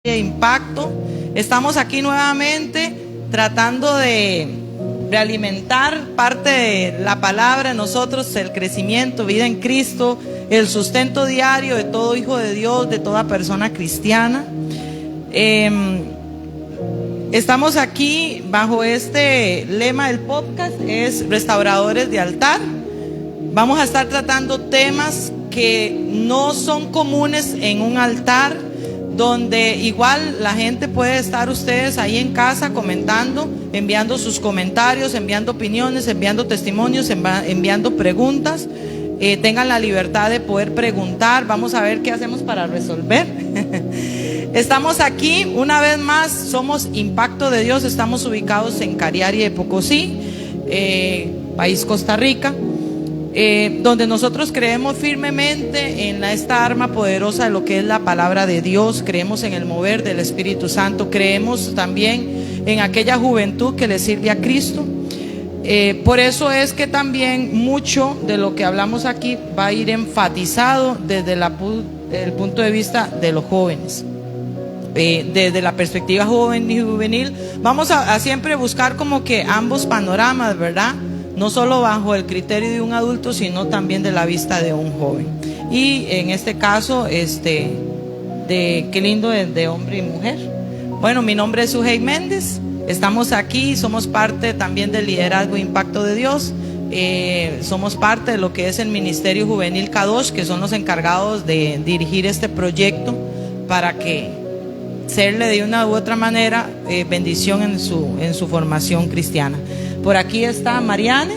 Impacto. Estamos aquí nuevamente tratando de realimentar parte de la palabra en nosotros, el crecimiento, vida en Cristo, el sustento diario de todo hijo de Dios, de toda persona cristiana. Estamos aquí bajo este lema del podcast, es Restauradores de Altar. Vamos a estar tratando temas que no son comunes en un altar, donde igual la gente puede estar ustedes ahí en casa comentando, enviando sus comentarios, enviando opiniones, enviando testimonios, enviando preguntas. Tengan la libertad de poder preguntar. Vamos a ver qué hacemos para resolver. Estamos aquí una vez más, somos Impacto de Dios, estamos ubicados en Cariari de Pocosí, país Costa Rica. Donde nosotros creemos firmemente en esta arma poderosa de lo que es la palabra de Dios, creemos en el mover del Espíritu Santo, creemos también en aquella juventud que le sirve a Cristo. Por eso es que también mucho de lo que hablamos aquí va a ir enfatizado desde el punto de vista de los jóvenes. Desde la perspectiva juvenil, vamos a siempre buscar como que ambos panoramas, ¿verdad? No solo bajo el criterio de un adulto, sino también de la vista de un joven. Y en este caso, qué lindo de hombre y mujer. Bueno, mi nombre es Sujei Méndez. Estamos aquí, somos parte también del liderazgo Impacto de Dios. Somos parte de lo que es el Ministerio Juvenil Kadosh, que son los encargados de dirigir este proyecto para que serle de una u otra manera bendición en su formación cristiana. Por aquí está Mariane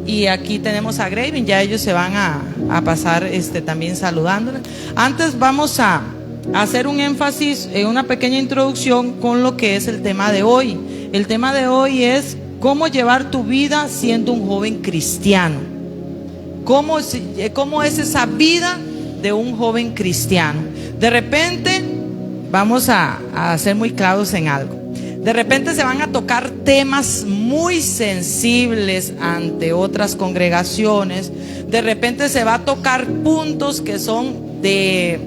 y aquí tenemos a Gravin, ya ellos se van a pasar también saludándola. Antes vamos a hacer un énfasis, una pequeña introducción con lo que es el tema de hoy. El tema de hoy es cómo llevar tu vida siendo un joven cristiano. ¿Cómo es esa vida de un joven cristiano? De repente, vamos a ser muy claros en algo. De repente se van a tocar temas muy sensibles ante otras congregaciones. De repente se va a tocar puntos que son de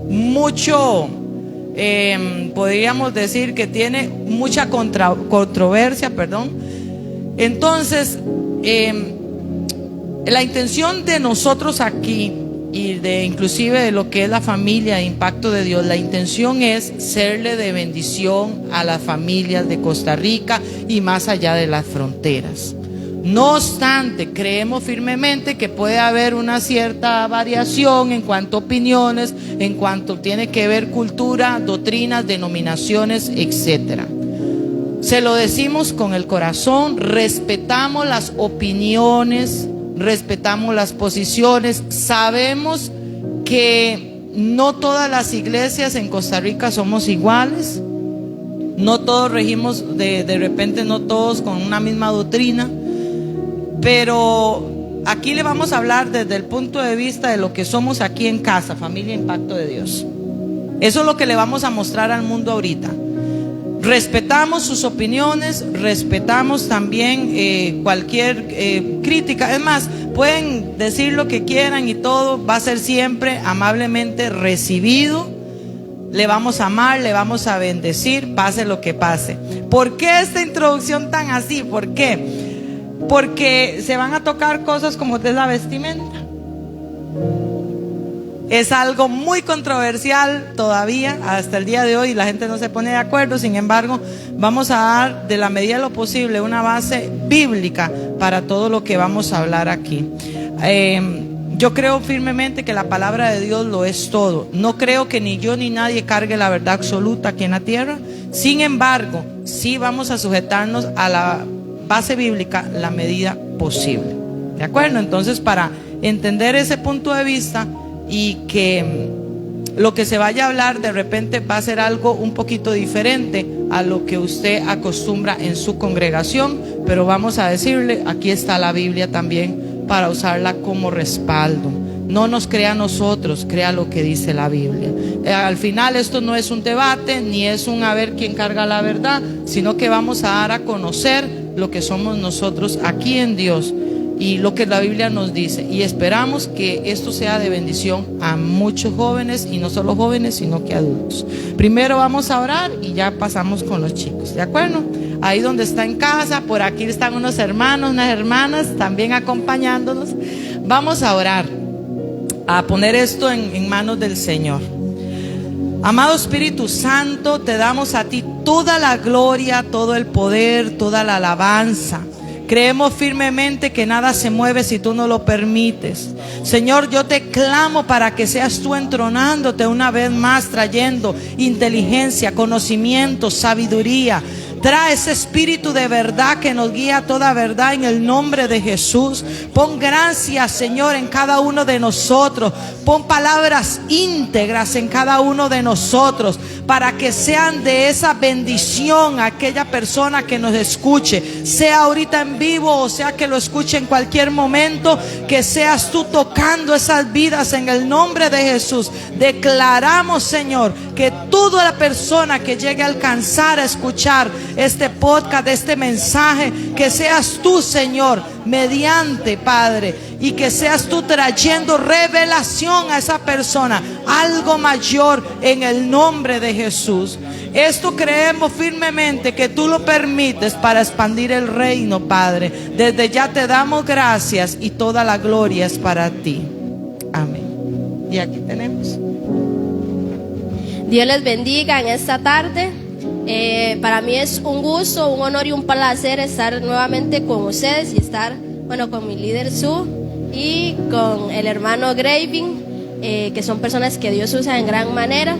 mucho, podríamos decir que tiene mucha controversia, perdón. Entonces, la intención de nosotros aquí y inclusive de lo que es la familia de Impacto de Dios, la intención es serle de bendición a las familias de Costa Rica y más allá de las fronteras. No obstante, creemos firmemente que puede haber una cierta variación en cuanto a opiniones, en cuanto tiene que ver cultura, doctrinas, denominaciones, etcétera. Se lo decimos con el corazón, respetamos las opiniones, respetamos las posiciones, sabemos que no todas las iglesias en Costa Rica somos iguales, no todos regimos de repente, no todos con una misma doctrina, pero aquí le vamos a hablar desde el punto de vista de lo que somos aquí en casa, familia Impacto de Dios. Eso es lo que le vamos a mostrar al mundo ahorita. Respetamos sus opiniones, respetamos también cualquier crítica. Es más, pueden decir lo que quieran y todo va a ser siempre amablemente recibido. Le vamos a amar, le vamos a bendecir, pase lo que pase. ¿Por qué esta introducción tan así? ¿Por qué? Porque se van a tocar cosas como es la vestimenta. Es algo muy controversial todavía hasta el día de hoy, la gente no se pone de acuerdo. Sin embargo, vamos a dar de la medida de lo posible una base bíblica para todo lo que vamos a hablar aquí. Yo creo firmemente que la palabra de Dios lo es todo. No creo que ni yo ni nadie cargue la verdad absoluta aquí en la tierra. Sin embargo, sí vamos a sujetarnos a la base bíblica la medida posible. ¿De acuerdo? Entonces, para entender ese punto de vista y que lo que se vaya a hablar de repente va a ser algo un poquito diferente a lo que usted acostumbra en su congregación, pero vamos a decirle, aquí está la Biblia también para usarla como respaldo. No nos crea a nosotros, crea lo que dice la Biblia. Al final esto no es un debate, ni es un a ver quién carga la verdad, sino que vamos a dar a conocer lo que somos nosotros aquí en Dios. y lo que la Biblia nos dice. Y esperamos que esto sea de bendición a muchos jóvenes, y no solo jóvenes, sino que adultos. Primero vamos a orar y ya pasamos con los chicos, ¿de acuerdo? Ahí donde está en casa, por aquí están unos hermanos, unas hermanas también acompañándonos. Vamos a orar, a poner esto en manos del Señor. Amado Espíritu Santo, te damos a ti toda la gloria, todo el poder, toda la alabanza. Creemos firmemente que nada se mueve si tú no lo permites. Señor, yo te clamo para que seas tú entronándote una vez más, trayendo inteligencia, conocimiento, sabiduría. Trae ese espíritu de verdad que nos guía a toda verdad en el nombre de Jesús. Pon gracia, Señor, en cada uno de nosotros. Pon palabras íntegras en cada uno de nosotros, para que sean de esa bendición a aquella persona que nos escuche, sea ahorita en vivo o sea que lo escuche en cualquier momento. Que seas tú tocando esas vidas en el nombre de Jesús. Declaramos, Señor, que toda la persona que llegue a alcanzar a escuchar este podcast, este mensaje, que seas tú, Señor, mediante, Padre, y que seas tú trayendo revelación a esa persona, algo mayor, en el nombre de Jesús. Esto creemos firmemente que tú lo permites para expandir el reino, Padre. Desde ya te damos gracias y toda la gloria es para ti. Amén. Y aquí tenemos. Dios les bendiga en esta tarde. Para mí es un gusto, un honor y un placer estar nuevamente con ustedes y estar, con mi líder Sue y con el hermano Graving, que son personas que Dios usa en gran manera.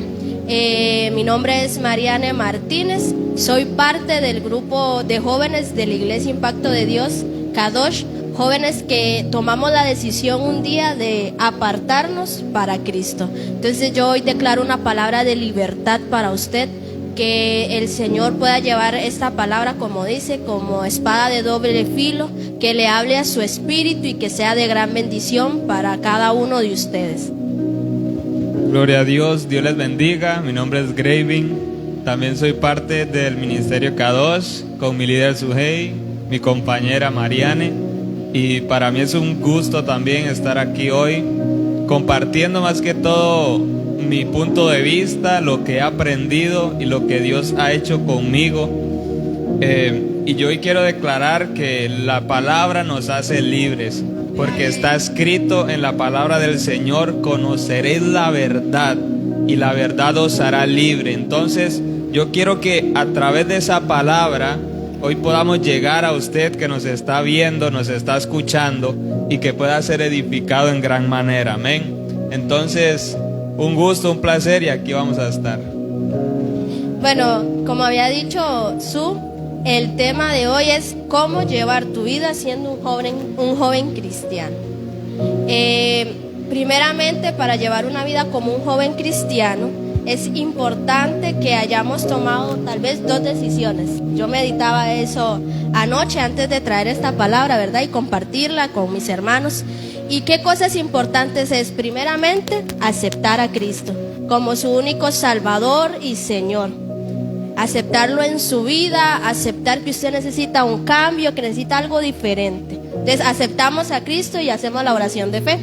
Mi nombre es Mariane Martínez, soy parte del grupo de jóvenes de la Iglesia Impacto de Dios, Kadosh, jóvenes que tomamos la decisión un día de apartarnos para Cristo. Entonces yo hoy declaro una palabra de libertad para usted, que el Señor pueda llevar esta palabra, como dice, como espada de doble filo, que le hable a su espíritu y que sea de gran bendición para cada uno de ustedes. Gloria a Dios, Dios les bendiga. Mi nombre es Graving, también soy parte del ministerio Kadosh con mi líder Suhey, mi compañera Mariane, y para mí es un gusto también estar aquí hoy compartiendo más que todo mi punto de vista, lo que he aprendido y lo que Dios ha hecho conmigo. Y yo hoy quiero declarar que la palabra nos hace libres, porque está escrito en la palabra del Señor: conoceréis la verdad y la verdad os hará libre. Entonces yo quiero que a través de esa palabra hoy podamos llegar a usted que nos está viendo, nos está escuchando, y que pueda ser edificado en gran manera. Amén. Entonces, un gusto, un placer, y aquí vamos a estar. Bueno, como había dicho Sue, el tema de hoy es cómo llevar tu vida siendo un joven cristiano. Primeramente, para llevar una vida como un joven cristiano, es importante que hayamos tomado tal vez 2 decisiones. Yo meditaba eso anoche antes de traer esta palabra, ¿verdad? Y compartirla con mis hermanos. ¿Y qué cosas importantes es? Primeramente, aceptar a Cristo como su único Salvador y Señor. Aceptarlo en su vida, aceptar que usted necesita un cambio, que necesita algo diferente. Entonces aceptamos a Cristo y hacemos la oración de fe.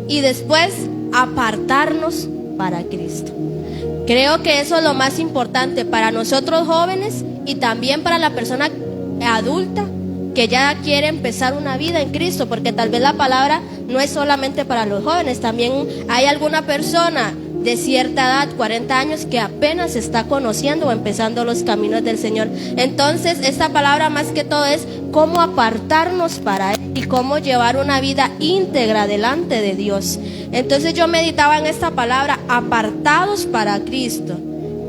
Y después, apartarnos para Cristo. Creo que eso es lo más importante para nosotros jóvenes y también para la persona adulta que ya quiere empezar una vida en Cristo, porque tal vez la palabra no es solamente para los jóvenes, también hay alguna persona de cierta edad, 40 años, que apenas está conociendo o empezando los caminos del Señor. Entonces esta palabra más que todo es cómo apartarnos para Él y cómo llevar una vida íntegra delante de Dios. Entonces yo meditaba en esta palabra, apartados para Cristo,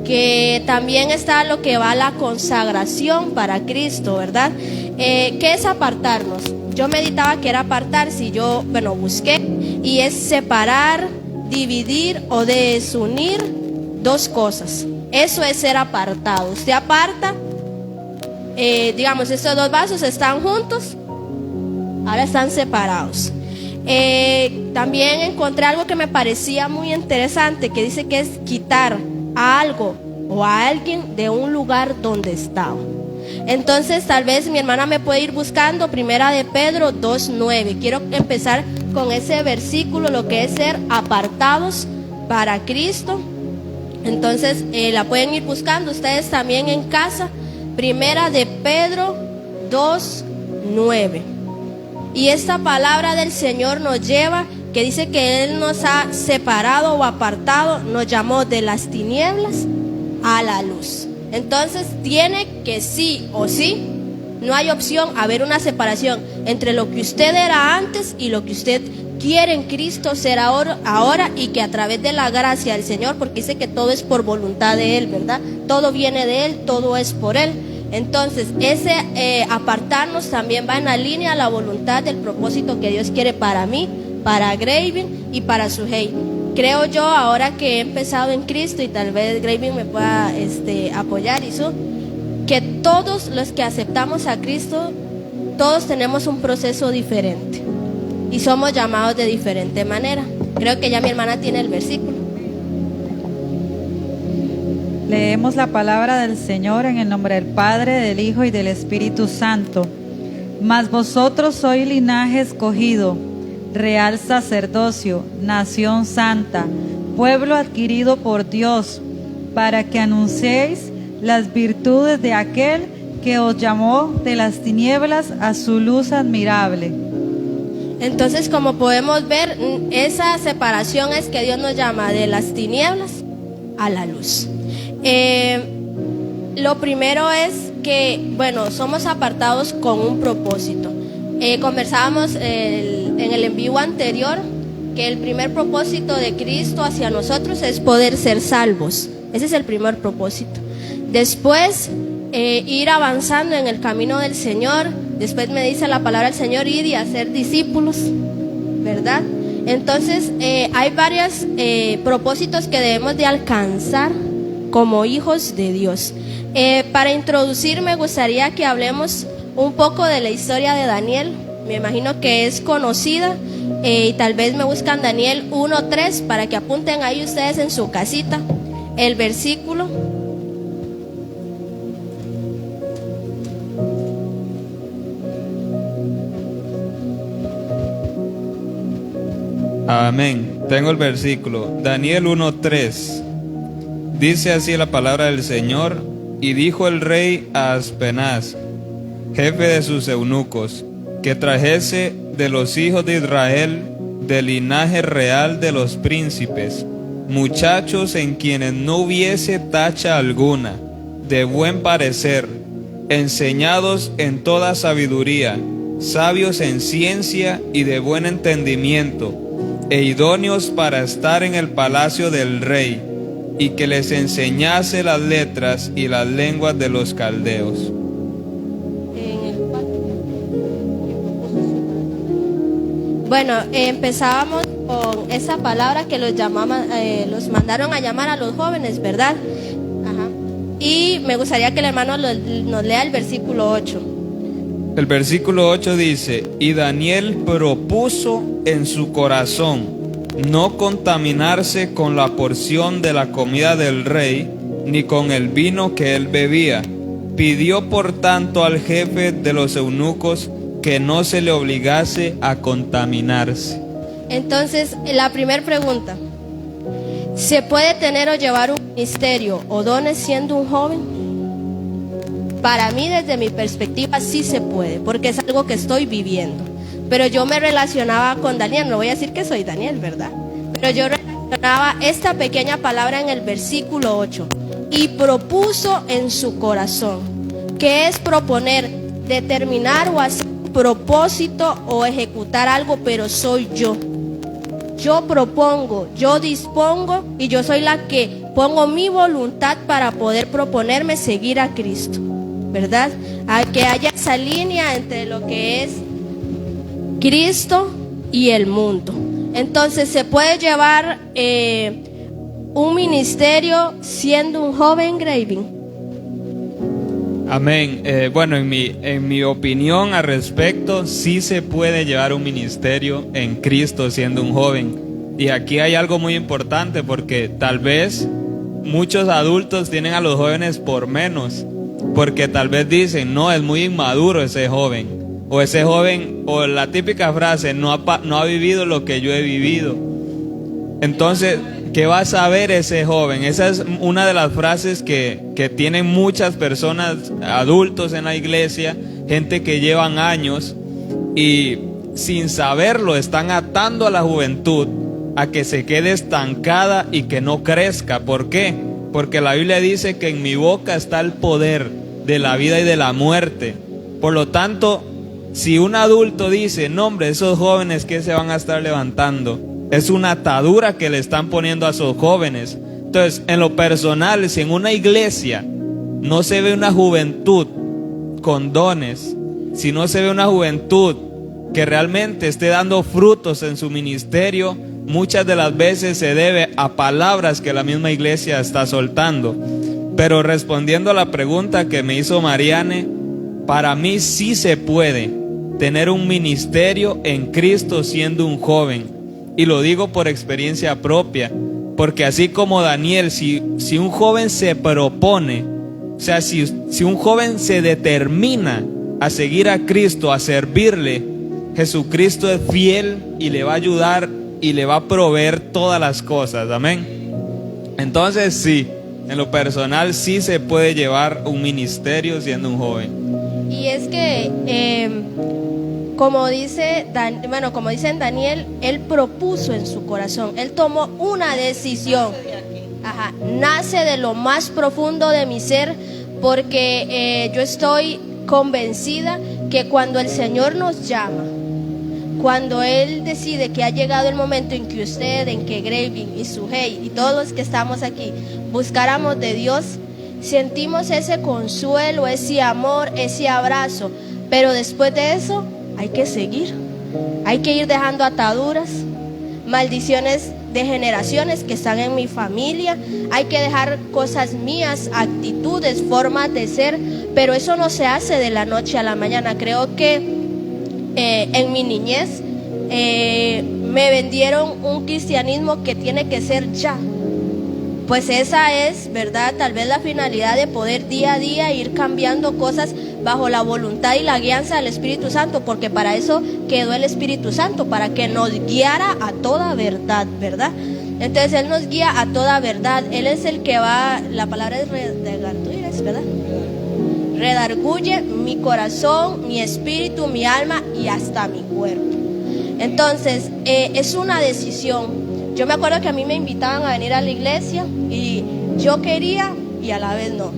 que también está lo que va a la consagración para Cristo, ¿verdad? ¿Qué es apartarnos? Yo meditaba que era apartarse, y yo, busqué, y es separar, dividir o desunir 2 cosas. Eso es ser apartado. Usted aparta, digamos, estos 2 vasos están juntos, ahora están separados. También encontré algo que me parecía muy interesante, que dice que es quitar a algo o a alguien de un lugar donde estaba. Entonces tal vez mi hermana me puede ir buscando Primera de Pedro 2:9. Quiero empezar con ese versículo, lo que es ser apartados para Cristo. Entonces la pueden ir buscando ustedes también en casa. Primera de Pedro 2:9. Y esta palabra del Señor nos lleva, que dice que Él nos ha separado o apartado, nos llamó de las tinieblas a la luz. Entonces tiene que sí o sí, no hay opción haber una separación entre lo que usted era antes y lo que usted quiere en Cristo ser ahora, y que a través de la gracia del Señor, porque dice que todo es por voluntad de Él, ¿verdad? Todo viene de Él, todo es por Él. Entonces ese apartarnos también va en la línea a la voluntad del propósito que Dios quiere para mí, para Graving y para Suhey. Creo yo, ahora que he empezado en Cristo, y tal vez Graving me pueda apoyar, que todos los que aceptamos a Cristo, todos tenemos un proceso diferente y somos llamados de diferente manera. Creo que ya mi hermana tiene el versículo. Leemos la palabra del Señor en el nombre del Padre, del Hijo y del Espíritu Santo. Mas vosotros sois linaje escogido, real sacerdocio, nación santa, pueblo adquirido por Dios, para que anunciéis las virtudes de aquel que os llamó de las tinieblas a su luz admirable. Entonces, como podemos ver, esa separación es que Dios nos llama de las tinieblas a la luz. Lo primero es que, bueno, somos apartados con un propósito. Conversábamos en el en vivo anterior que el primer propósito de Cristo hacia nosotros es poder ser salvos. Ese es el primer propósito. Después, ir avanzando en el camino del Señor. Después me dice la palabra del Señor, ir y hacer discípulos, ¿verdad? Entonces hay varios propósitos que debemos de alcanzar como hijos de Dios. Para introducir, me gustaría que hablemos un poco de la historia de Daniel. Me imagino que es conocida, y tal vez me buscan Daniel 1:3 para que apunten ahí ustedes en su casita el versículo. Amén. Tengo el versículo. Daniel 1:3. Dice así la palabra del Señor: y dijo el rey a Aspenaz, jefe de sus eunucos, que trajese de los hijos de Israel, del linaje real de los príncipes, muchachos en quienes no hubiese tacha alguna, de buen parecer, enseñados en toda sabiduría, sabios en ciencia y de buen entendimiento, e idóneos para estar en el palacio del rey, y que les enseñase las letras y las lenguas de los caldeos. Bueno, empezábamos con esa palabra que los mandaron a llamar a los jóvenes, ¿verdad? Ajá. Y me gustaría que el hermano nos lea el versículo 8. El versículo 8 dice: y Daniel propuso en su corazón no contaminarse con la porción de la comida del rey, ni con el vino que él bebía. Pidió por tanto al jefe de los eunucos que no se le obligase a contaminarse. Entonces, la primera pregunta: ¿se puede tener o llevar un ministerio o dones siendo un joven? Para mí, desde mi perspectiva, sí se puede, porque es algo que estoy viviendo. Pero yo me relacionaba con Daniel, no voy a decir que soy Daniel, ¿verdad? Pero yo relacionaba esta pequeña palabra en el versículo 8. Y propuso en su corazón. ¿Qué es proponer? Determinar o hacer un propósito o ejecutar algo, pero soy yo. Yo propongo, yo dispongo, y yo soy la que pongo mi voluntad para poder proponerme seguir a Cristo, ¿verdad? A que haya esa línea entre lo que es Cristo y el mundo. Entonces, ¿se puede llevar un ministerio siendo un joven, Graving? Amén. Bueno, en mi opinión al respecto, sí se puede llevar un ministerio en Cristo siendo un joven. Y aquí hay algo muy importante, porque tal vez muchos adultos tienen a los jóvenes por menos, porque tal vez dicen, no, es muy inmaduro ese joven, o la típica frase, no ha vivido lo que yo he vivido. Entonces, ¿qué va a saber ese joven? Esa es una de las frases que tienen muchas personas, adultos en la iglesia, gente que llevan años y sin saberlo están atando a la juventud a que se quede estancada y que no crezca. ¿Por qué? Porque la Biblia dice que en mi boca está el poder de la vida y de la muerte. Por lo tanto, si un adulto dice, no hombre, esos jóvenes que se van a estar levantando, es una atadura que le están poniendo a esos jóvenes. Entonces, en lo personal, si en una iglesia no se ve una juventud con dones, si no se ve una juventud que realmente esté dando frutos en su ministerio, muchas de las veces se debe a palabras que la misma iglesia está soltando. Pero respondiendo a la pregunta que me hizo Mariane, para mí sí se puede tener un ministerio en Cristo siendo un joven. Y lo digo por experiencia propia, porque así como Daniel, si un joven se propone, o sea, si un joven se determina a seguir a Cristo, a servirle, Jesucristo es fiel y le va a ayudar y le va a proveer todas las cosas, amén. Entonces sí, en lo personal sí se puede llevar un ministerio siendo un joven. Y es que como dicen Daniel, él propuso en su corazón, él tomó una decisión. Nace de lo más profundo de mi ser, porque yo estoy convencida que cuando el Señor nos llama, cuando Él decide que ha llegado el momento en que usted, en que Graving y Suhey y todos los que estamos aquí buscáramos de Dios, sentimos ese consuelo, ese amor, ese abrazo. Pero después de eso hay que seguir, hay que ir dejando ataduras, maldiciones de generaciones que están en mi familia, hay que dejar cosas mías, actitudes, formas de ser, pero eso no se hace de la noche a la mañana. Creo que en mi niñez me vendieron un cristianismo que tiene que ser ya. Pues esa es, ¿verdad? Tal vez la finalidad de poder día a día ir cambiando cosas bajo la voluntad y la guianza del Espíritu Santo, porque para eso quedó el Espíritu Santo, para que nos guiara a toda verdad, ¿verdad? Entonces Él nos guía a toda verdad. Él es el que va, la palabra es redarguye, ¿verdad? Redarguye mi corazón, mi espíritu, mi alma y hasta mi cuerpo. Entonces es una decisión. Yo me acuerdo que a mí me invitaban a venir a la iglesia y yo quería y a la vez no.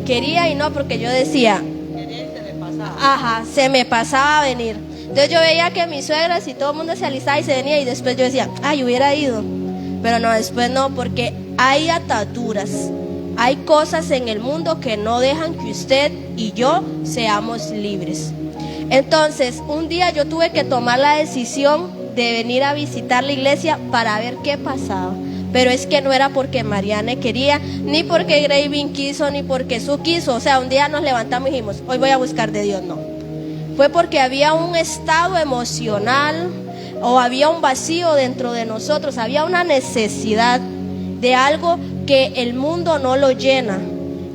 Quería y no, porque yo decía, se me pasaba a venir. Entonces yo veía que mis suegras y todo el mundo se alistaba y se venía, y después yo decía, hubiera ido. Pero no, después no, porque hay ataduras, hay cosas en el mundo que no dejan que usted y yo seamos libres. Entonces un día yo tuve que tomar la decisión de venir a visitar la iglesia para ver qué pasaba. Pero es que no era porque Mariane quería, ni porque Graving quiso, ni porque Su quiso. O sea, un día nos levantamos y dijimos, hoy voy a buscar de Dios. No, fue porque había un estado emocional o había un vacío dentro de nosotros, había una necesidad de algo que el mundo no lo llena,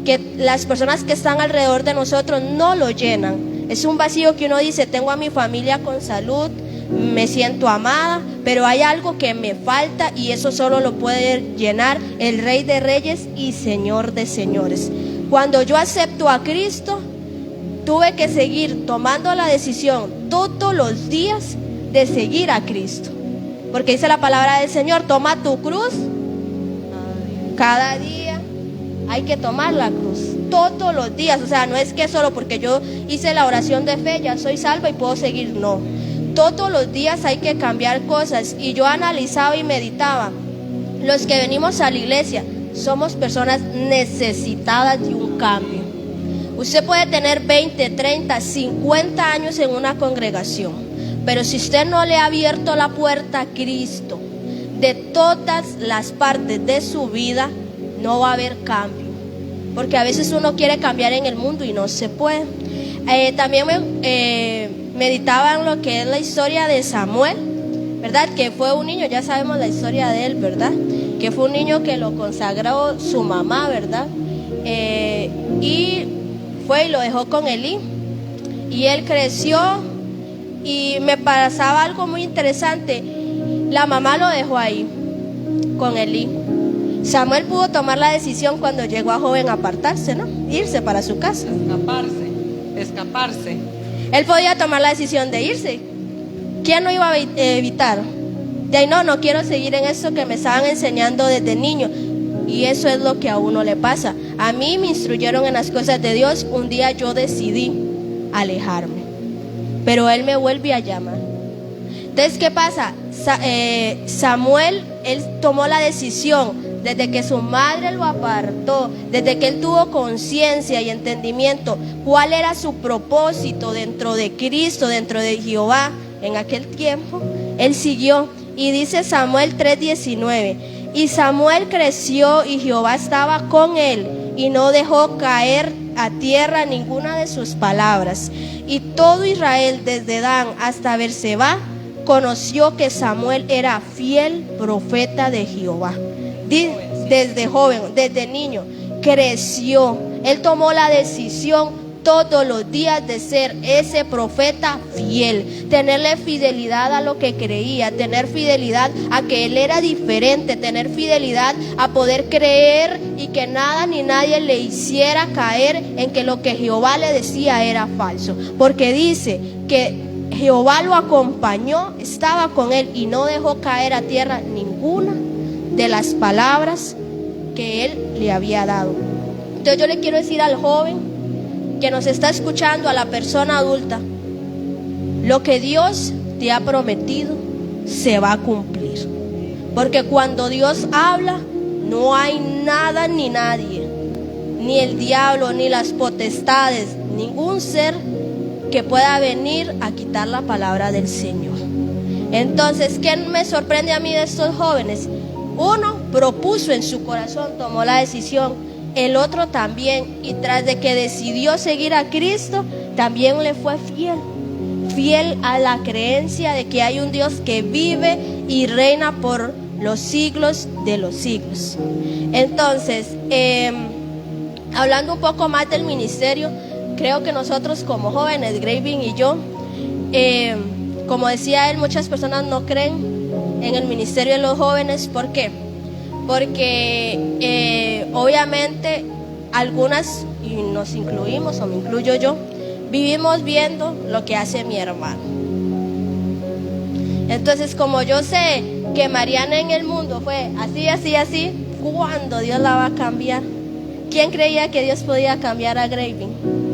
que las personas que están alrededor de nosotros no lo llenan. Es un vacío que uno dice, tengo a mi familia con salud, me siento amada, pero hay algo que me falta, y eso solo lo puede llenar el Rey de Reyes y Señor de Señores. Cuando yo acepto a Cristo, tuve que seguir tomando la decisión todos los días de seguir a Cristo, porque dice la palabra del Señor, toma tu cruz cada día. Hay que tomar la cruz todos los días. O sea, no es que solo porque yo hice la oración de fe ya soy salva y puedo seguir, no. Todos los días hay que cambiar cosas. Y yo analizaba y meditaba, los que venimos a la iglesia somos personas necesitadas de un cambio. Usted puede tener 20, 30, 50 años en una congregación, pero si usted no le ha abierto la puerta a Cristo de todas las partes de su vida, no va a haber cambio, porque a veces uno quiere cambiar en el mundo y no se puede. También meditaba en lo que es la historia de Samuel, ¿verdad? Que fue un niño, ya sabemos la historia de él, ¿verdad? Que fue un niño que lo consagró su mamá, ¿verdad? Y fue y lo dejó con Elí. Y él creció y me pasaba algo muy interesante. La mamá lo dejó ahí con Elí. Samuel pudo tomar la decisión cuando llegó a joven apartarse, ¿no? Irse para su casa. Escaparse. Él podía tomar la decisión de irse. ¿Quién no iba a evitar? De ahí no quiero seguir en eso que me estaban enseñando desde niño. Y eso es lo que a uno le pasa. A mí me instruyeron en las cosas de Dios. Un día yo decidí alejarme, pero Él me vuelve a llamar. Entonces, ¿qué pasa? Samuel, él tomó la decisión. Desde que su madre lo apartó, desde que él tuvo conciencia y entendimiento cuál era su propósito dentro de Cristo, dentro de Jehová, en aquel tiempo, él siguió. Y dice Samuel 3:19, y Samuel creció y Jehová estaba con él y no dejó caer a tierra ninguna de sus palabras. Y todo Israel, desde Dan hasta Berseba, conoció que Samuel era fiel profeta de Jehová. Desde joven, desde niño, creció. Él tomó la decisión todos los días de ser ese profeta fiel, tenerle fidelidad a lo que creía, tener fidelidad a que él era diferente, tener fidelidad a poder creer y que nada ni nadie le hiciera caer en que lo que Jehová le decía era falso, porque dice que Jehová lo acompañó, estaba con él y no dejó caer a tierra ninguna de las palabras que él le había dado. Entonces yo le quiero decir al joven que nos está escuchando, a la persona adulta, lo que Dios te ha prometido se va a cumplir, porque cuando Dios habla no hay nada ni nadie, ni el diablo, ni las potestades, ningún ser que pueda venir a quitar la palabra del Señor. Entonces, ¿qué me sorprende a mí de estos jóvenes? Uno propuso en su corazón, tomó la decisión, el otro también, y tras de que decidió seguir a Cristo, también le fue fiel a la creencia de que hay un Dios que vive y reina por los siglos de los siglos. Entonces, hablando un poco más del ministerio, creo que nosotros como jóvenes, Graving y yo, como decía él, muchas personas no creen en el ministerio de los jóvenes. ¿Por qué? Porque obviamente algunas, y nos incluimos o me incluyo yo, vivimos viendo lo que hace mi hermano. Entonces, como yo sé que Mariana en el mundo fue así, ¿cuándo Dios la va a cambiar? ¿Quién creía que Dios podía cambiar a Graving?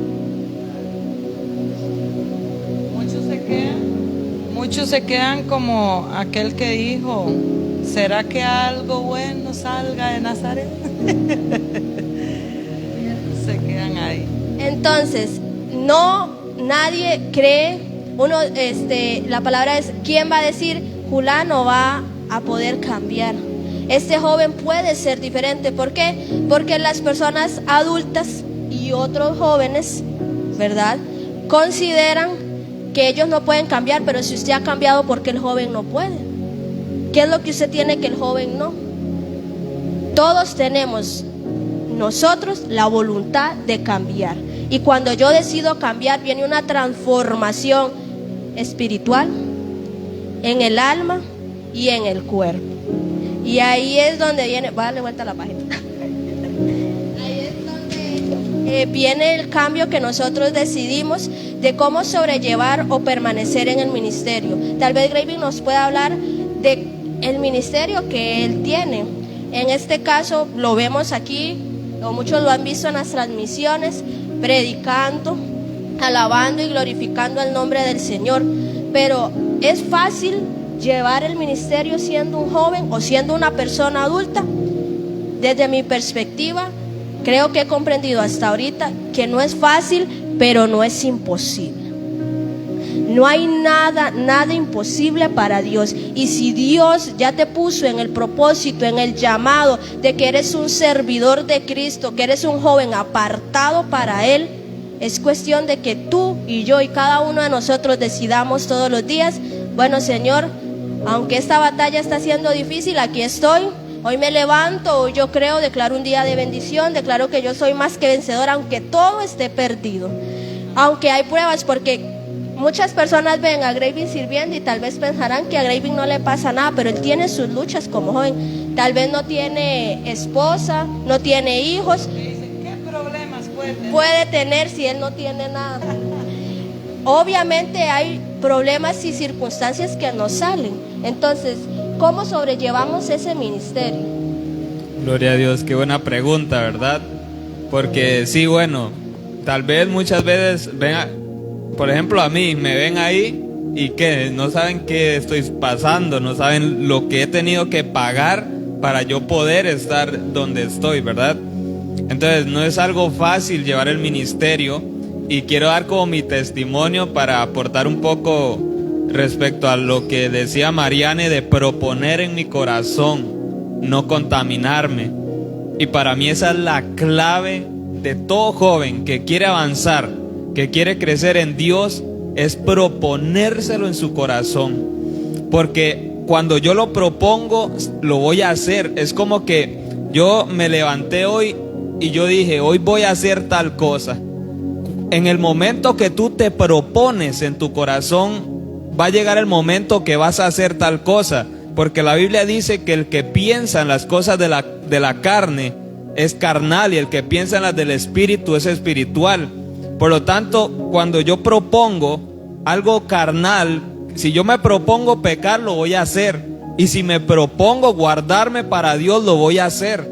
Muchos se quedan como aquel que dijo, ¿será que algo bueno salga de Nazaret? Se quedan ahí. Entonces, nadie cree, la palabra es, ¿quién va a decir, fulano va a poder cambiar? Este joven puede ser diferente. ¿Por qué? Porque las personas adultas y otros jóvenes, ¿verdad?, consideran que ellos no pueden cambiar, pero si usted ha cambiado, ¿por qué el joven no puede? ¿Qué es lo que usted tiene que el joven no? Todos tenemos nosotros la voluntad de cambiar, y cuando yo decido cambiar viene una transformación espiritual en el alma y en el cuerpo, y ahí es donde viene, voy a darle vuelta a la página. Ahí es donde viene el cambio que nosotros decidimos de cómo sobrellevar o permanecer en el ministerio. Tal vez Graving nos pueda hablar de el ministerio que él tiene. En este caso lo vemos aquí, o muchos lo han visto en las transmisiones, predicando, alabando y glorificando el nombre del Señor. Pero ¿es fácil llevar el ministerio siendo un joven o siendo una persona adulta? Desde mi perspectiva, creo que he comprendido hasta ahorita que no es fácil, pero no es imposible. No hay nada imposible para Dios. Y si Dios ya te puso en el propósito, en el llamado de que eres un servidor de Cristo, que eres un joven apartado para Él, es cuestión de que tú y yo y cada uno de nosotros decidamos todos los días, bueno, Señor, aunque esta batalla está siendo difícil, aquí estoy, Hoy me levanto, hoy yo creo, declaro un día de bendición, declaro que yo soy más que vencedor, aunque todo esté perdido. Aunque hay pruebas, porque muchas personas ven a Graving sirviendo y tal vez pensarán que a Graving no le pasa nada, pero él tiene sus luchas como joven. Tal vez no tiene esposa, no tiene hijos. ¿Qué problemas puede tener si él no tiene nada? Obviamente hay problemas y circunstancias que nos salen. Entonces, ¿cómo sobrellevamos ese ministerio? Gloria a Dios, qué buena pregunta, ¿verdad? Porque sí, bueno, tal vez muchas veces por ejemplo, a mí me ven ahí y que no saben qué estoy pasando, no saben lo que he tenido que pagar para yo poder estar donde estoy, ¿verdad? Entonces no es algo fácil llevar el ministerio, y quiero dar como mi testimonio para aportar un poco respecto a lo que decía Mariane de proponer en mi corazón, no contaminarme. Y para mí esa es la clave de todo joven que quiere avanzar, que quiere crecer en Dios, es proponérselo en su corazón. Porque cuando yo lo propongo, lo voy a hacer. Es como que yo me levanté hoy y yo dije, hoy voy a hacer tal cosa. En el momento que tú te propones en tu corazón, va a llegar el momento que vas a hacer tal cosa. Porque la Biblia dice que el que piensa en las cosas de la carne es carnal, y el que piensa en las del espíritu es espiritual. Por lo tanto, cuando yo propongo algo carnal, si yo me propongo pecar, lo voy a hacer. Y si me propongo guardarme para Dios, lo voy a hacer.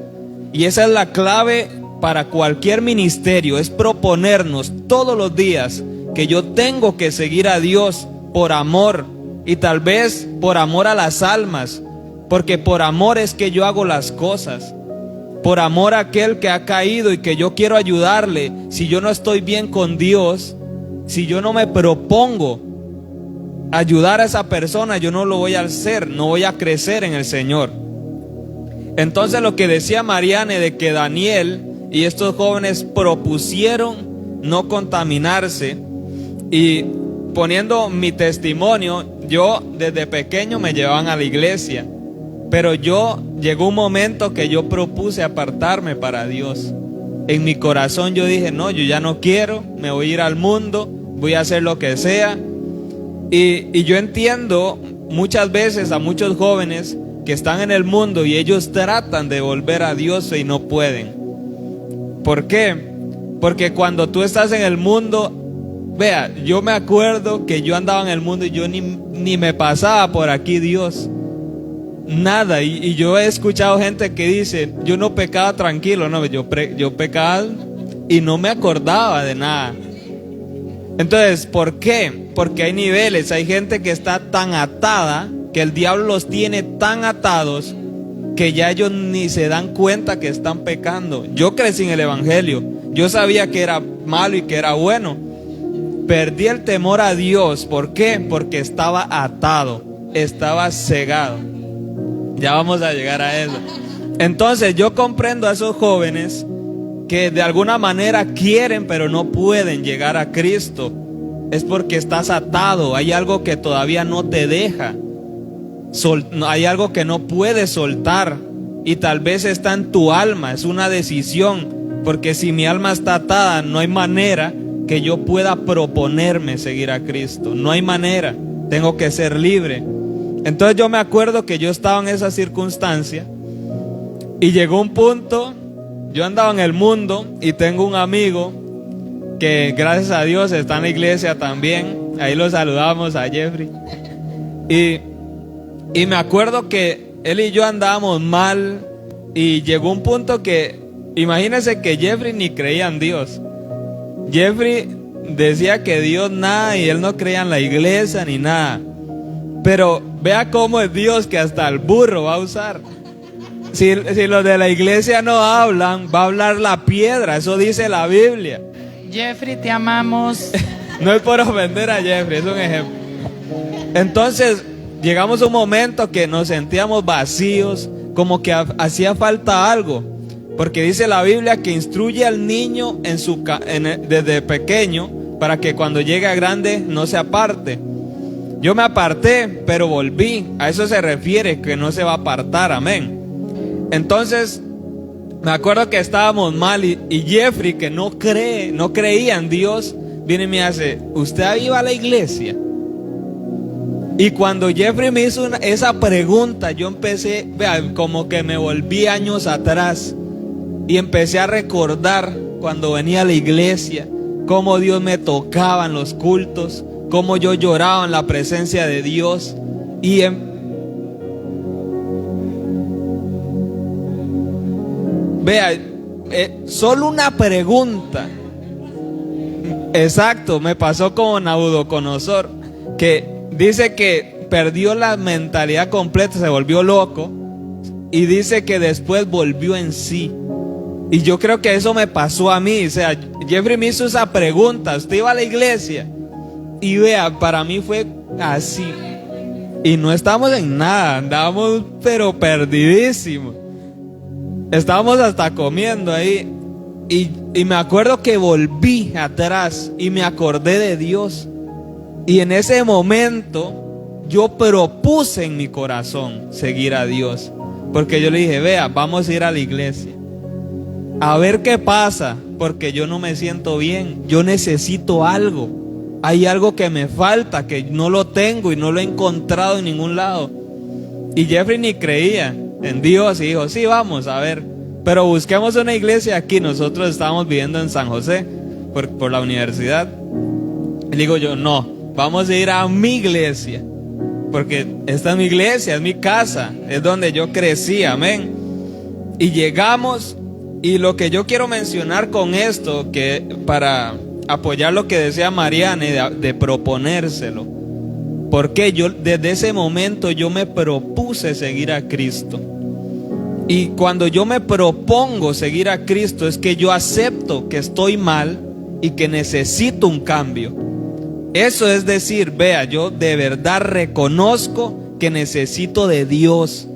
Y esa es la clave para cualquier ministerio, es proponernos todos los días que yo tengo que seguir a Dios por amor, y tal vez por amor a las almas, porque por amor es que yo hago las cosas. Por amor a aquel que ha caído y que yo quiero ayudarle. Si yo no estoy bien con Dios, si yo no me propongo ayudar a esa persona, yo no lo voy a hacer, no voy a crecer en el Señor. Entonces lo que decía Mariane de que Daniel y estos jóvenes propusieron no contaminarse, y poniendo mi testimonio, yo desde pequeño me llevaban a la iglesia, pero llegó un momento que yo propuse apartarme para Dios. En mi corazón yo dije, no, yo ya no quiero, me voy a ir al mundo, voy a hacer lo que sea. Y yo entiendo muchas veces a muchos jóvenes que están en el mundo y ellos tratan de volver a Dios y no pueden. ¿Por qué? Porque cuando tú estás en el mundo, vea, yo me acuerdo que yo andaba en el mundo y yo ni me pasaba por aquí Dios. Nada. Y yo he escuchado gente que dice, yo no pecaba tranquilo, no, yo pecaba y no me acordaba de nada. Entonces, ¿por qué? Porque hay niveles, hay gente que está tan atada, que el diablo los tiene tan atados, que ya ellos ni se dan cuenta que están pecando. Yo crecí en el evangelio, yo sabía que era malo y que era bueno. Perdí el temor a Dios. ¿Por qué? Porque estaba atado, estaba cegado. Ya vamos a llegar a eso. Entonces yo comprendo a esos jóvenes que de alguna manera quieren pero no pueden llegar a Cristo. Es porque estás atado, hay algo que todavía no te deja. Hay algo que no puedes soltar, y tal vez está en tu alma, es una decisión, porque si mi alma está atada, no hay manera que yo pueda proponerme seguir a Cristo, no hay manera, tengo que ser libre. Entonces yo me acuerdo que yo estaba en esa circunstancia, y llegó un punto, yo andaba en el mundo, y tengo un amigo que gracias a Dios está en la iglesia también, ahí lo saludamos a Jeffrey, y me acuerdo que él y yo andábamos mal, y llegó un punto que, imagínense que Jeffrey ni creía en Dios. Jeffrey decía que Dios nada, y él no creía en la iglesia ni nada. Pero vea cómo es Dios, que hasta el burro va a usar. Si los de la iglesia no hablan, va a hablar la piedra, eso dice la Biblia. Jeffrey, te amamos. No es por ofender a Jeffrey, es un ejemplo. Entonces llegamos a un momento que nos sentíamos vacíos, como que hacía falta algo, porque dice la Biblia que instruye al niño desde pequeño, para que cuando llegue a grande no se aparte. Yo me aparté, pero volví. A eso se refiere, que no se va a apartar, amén. Entonces, me acuerdo que estábamos mal y Jeffrey, que no creía en Dios, viene y me hace, ¿usted iba a la iglesia? Y cuando Jeffrey me hizo esa pregunta, yo empecé, vea, como que me volví años atrás y empecé a recordar cuando venía a la iglesia, cómo Dios me tocaba en los cultos, cómo yo lloraba en la presencia de Dios. Y vea, solo una pregunta. Exacto, me pasó con Nabucodonosor, que dice que perdió la mentalidad completa, se volvió loco, y dice que después volvió en sí. Y yo creo que eso me pasó a mí. O sea, Jeffrey me hizo esa pregunta, ¿usted iba a la iglesia? Y vea, para mí fue así. Y no estábamos en nada, andábamos pero perdidísimos. Estábamos hasta comiendo ahí. Y me acuerdo que volví atrás y me acordé de Dios. Y en ese momento yo propuse en mi corazón seguir a Dios. Porque yo le dije, vea, vamos a ir a la iglesia a ver qué pasa, porque yo no me siento bien, yo necesito algo, hay algo que me falta, que no lo tengo y no lo he encontrado en ningún lado. Y Jeffrey ni creía en Dios y dijo, sí, vamos a ver, pero busquemos una iglesia aquí. Nosotros estábamos viviendo en San José por la universidad. Y digo yo, no, vamos a ir a mi iglesia, porque esta es mi iglesia, es mi casa, es donde yo crecí, amén. Y llegamos. Y lo que yo quiero mencionar con esto, que para apoyar lo que decía Mariane, de proponérselo, porque yo desde ese momento yo me propuse seguir a Cristo. Y cuando yo me propongo seguir a Cristo es que yo acepto que estoy mal y que necesito un cambio. Eso es decir, vea, yo de verdad reconozco que necesito de Dios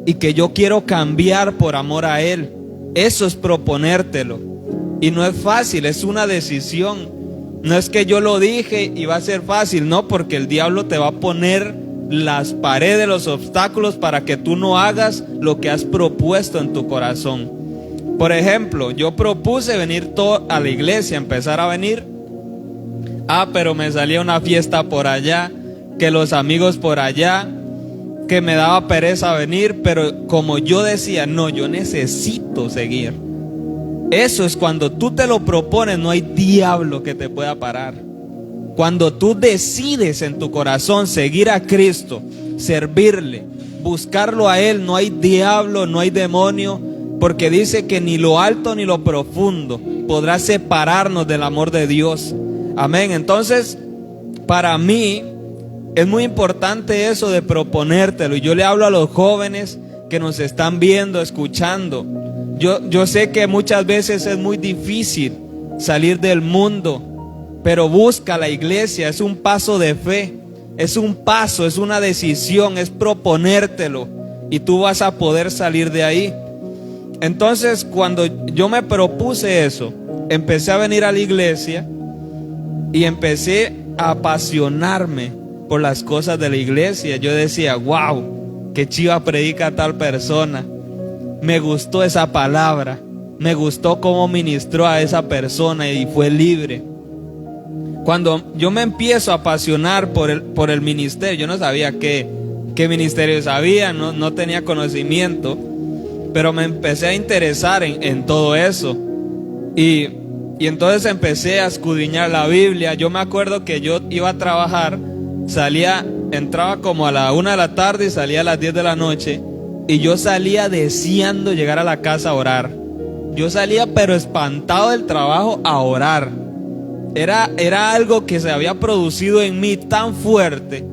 y que yo quiero cambiar por amor a Él. Eso es proponértelo. Y no es fácil, es una decisión. No es que yo lo dije y va a ser fácil, no, porque el diablo te va a poner las paredes, los obstáculos para que tú no hagas lo que has propuesto en tu corazón. Por ejemplo, yo propuse venir a la iglesia, empezar a venir. Pero me salía una fiesta por allá, que los amigos por allá, que me daba pereza venir, pero como yo decía, no, yo necesito seguir. Eso es cuando tú te lo propones, no hay diablo que te pueda parar. Cuando tú decides en tu corazón seguir a Cristo, servirle, buscarlo a Él, no hay diablo, no hay demonio, porque dice que ni lo alto ni lo profundo podrá separarnos del amor de Dios. Amén. Entonces, para mí es muy importante eso de proponértelo. Y yo le hablo a los jóvenes que nos están viendo, escuchando. Yo sé que muchas veces es muy difícil salir del mundo, pero busca la iglesia. Es un paso de fe, es un paso, es una decisión, es proponértelo y tú vas a poder salir de ahí. Entonces, cuando yo me propuse eso, empecé a venir a la iglesia y empecé a apasionarme por las cosas de la iglesia. Yo decía, wow, qué chiva predica tal persona. Me gustó esa palabra, me gustó cómo ministró a esa persona y fue libre. Cuando yo me empiezo a apasionar por el ministerio, yo no sabía qué ministerios había, no tenía conocimiento, pero me empecé a interesar en todo eso. Y entonces empecé a escudriñar la Biblia. Yo me acuerdo que yo iba a trabajar, entraba como a la 1 de la tarde y salía a las 10 de la noche. Y yo salía deseando llegar a la casa a orar. Yo salía pero espantado del trabajo a orar. Era algo que se había producido en mí tan fuerte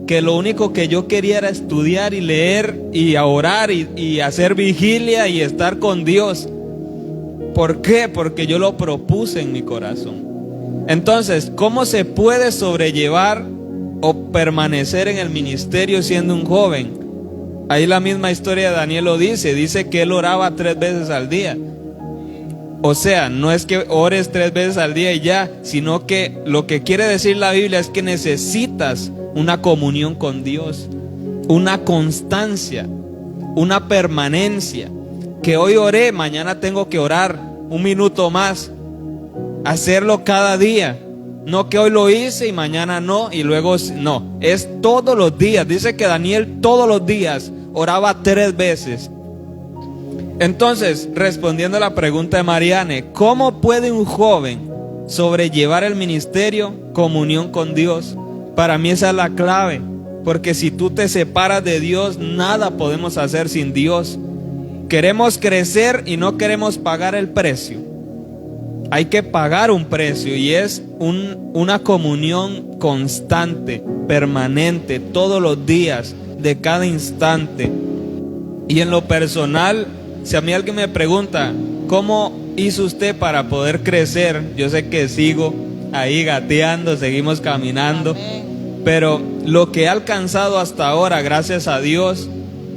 que lo único que yo quería era estudiar y leer y a orar y hacer vigilia y estar con Dios. ¿Por qué? Porque yo lo propuse en mi corazón. Entonces, ¿cómo se puede sobrellevar o permanecer en el ministerio siendo un joven? Ahí la misma historia de Daniel lo dice que él oraba 3 veces al día. O sea, no es que ores 3 veces al día y ya, sino que lo que quiere decir la Biblia es que necesitas una comunión con Dios, una constancia. una permanencia. Que hoy oré, mañana tengo que orar un minuto más. Hacerlo cada día. No que hoy lo hice y mañana no, y luego no. Es todos los días. Dice que Daniel todos los días oraba 3 veces. Entonces, respondiendo a la pregunta de Mariane, ¿cómo puede un joven sobrellevar el ministerio? Comunión con Dios. Para mí esa es la clave, porque si tú te separas de Dios, nada podemos hacer sin Dios. Queremos crecer y no queremos pagar el precio. Hay que pagar un precio, y es una comunión constante, permanente, todos los días, de cada instante. Y en lo personal, si a mí alguien me pregunta, ¿cómo hizo usted para poder crecer? Yo sé que sigo ahí gateando, seguimos caminando. Amén. Pero lo que he alcanzado hasta ahora, gracias a Dios,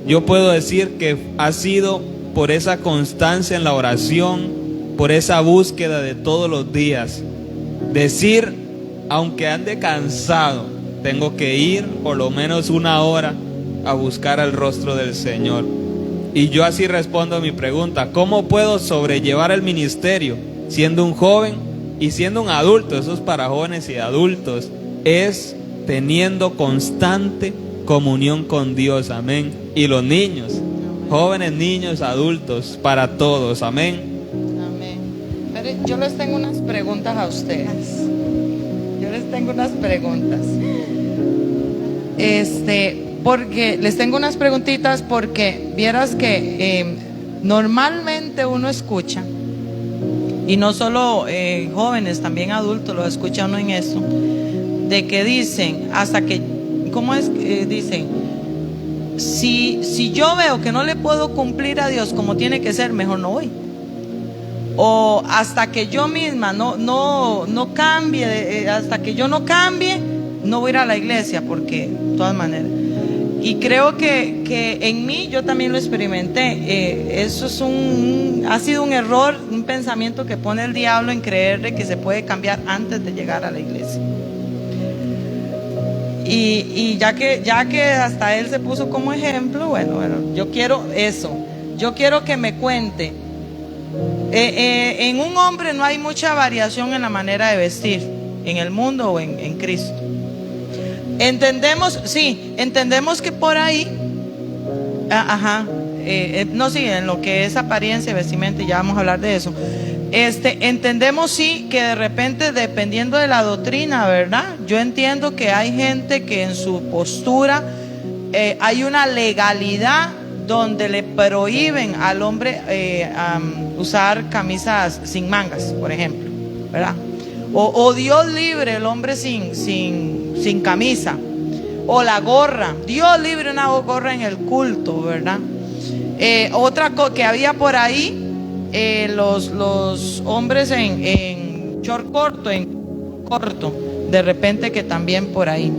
yo puedo decir que ha sido por esa constancia en la oración, por esa búsqueda de todos los días. Decir, aunque ande cansado, tengo que ir por lo menos 1 hora a buscar el rostro del Señor. Y yo así respondo a mi pregunta: ¿cómo puedo sobrellevar el ministerio siendo un joven y siendo un adulto? Eso es para jóvenes y adultos. Es teniendo constante comunión con Dios. Amén. Y los niños, jóvenes, niños, adultos, para todos. Amén. Yo les tengo unas preguntas a ustedes. Porque les tengo unas preguntitas, porque vieras que normalmente uno escucha, y no solo jóvenes, también adultos lo escucha uno en eso, de que dicen, dicen, si yo veo que no le puedo cumplir a Dios como tiene que ser, mejor no voy. O hasta que yo misma no cambie, hasta que yo no cambie, no voy a ir a la iglesia, porque de todas maneras. Y creo que en mí yo también lo experimenté. Eso ha sido un error, un pensamiento que pone el diablo en creer de que se puede cambiar antes de llegar a la iglesia. Y ya que hasta él se puso como ejemplo, bueno, yo quiero eso. Yo quiero que me cuente. En un hombre no hay mucha variación en la manera de vestir, en el mundo o en Cristo. Entendemos que por ahí, en lo que es apariencia, vestimenta, y ya vamos a hablar de eso. Entendemos sí que de repente, dependiendo de la doctrina, ¿verdad? Yo entiendo que hay gente que en su postura hay una legalidad donde le prohíben al hombre usar camisas sin mangas, por ejemplo, ¿verdad? O Dios libre el hombre sin camisa, o la gorra, Dios libre una gorra en el culto, ¿verdad? Otra cosa que había por ahí, los hombres en short corto, de repente que también por ahí.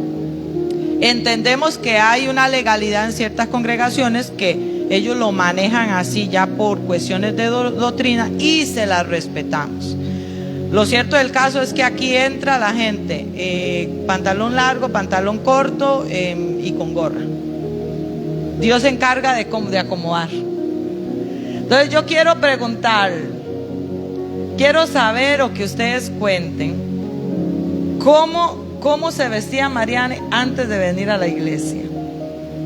Entendemos que hay una legalidad en ciertas congregaciones que ellos lo manejan así ya por cuestiones de doctrina, y se las respetamos. Lo cierto del caso es que aquí entra la gente, pantalón largo, pantalón corto y con gorra. Dios se encarga de acomodar. Entonces yo quiero preguntar, quiero saber, o que ustedes cuenten, ¿cómo se vestía Mariane antes de venir a la iglesia?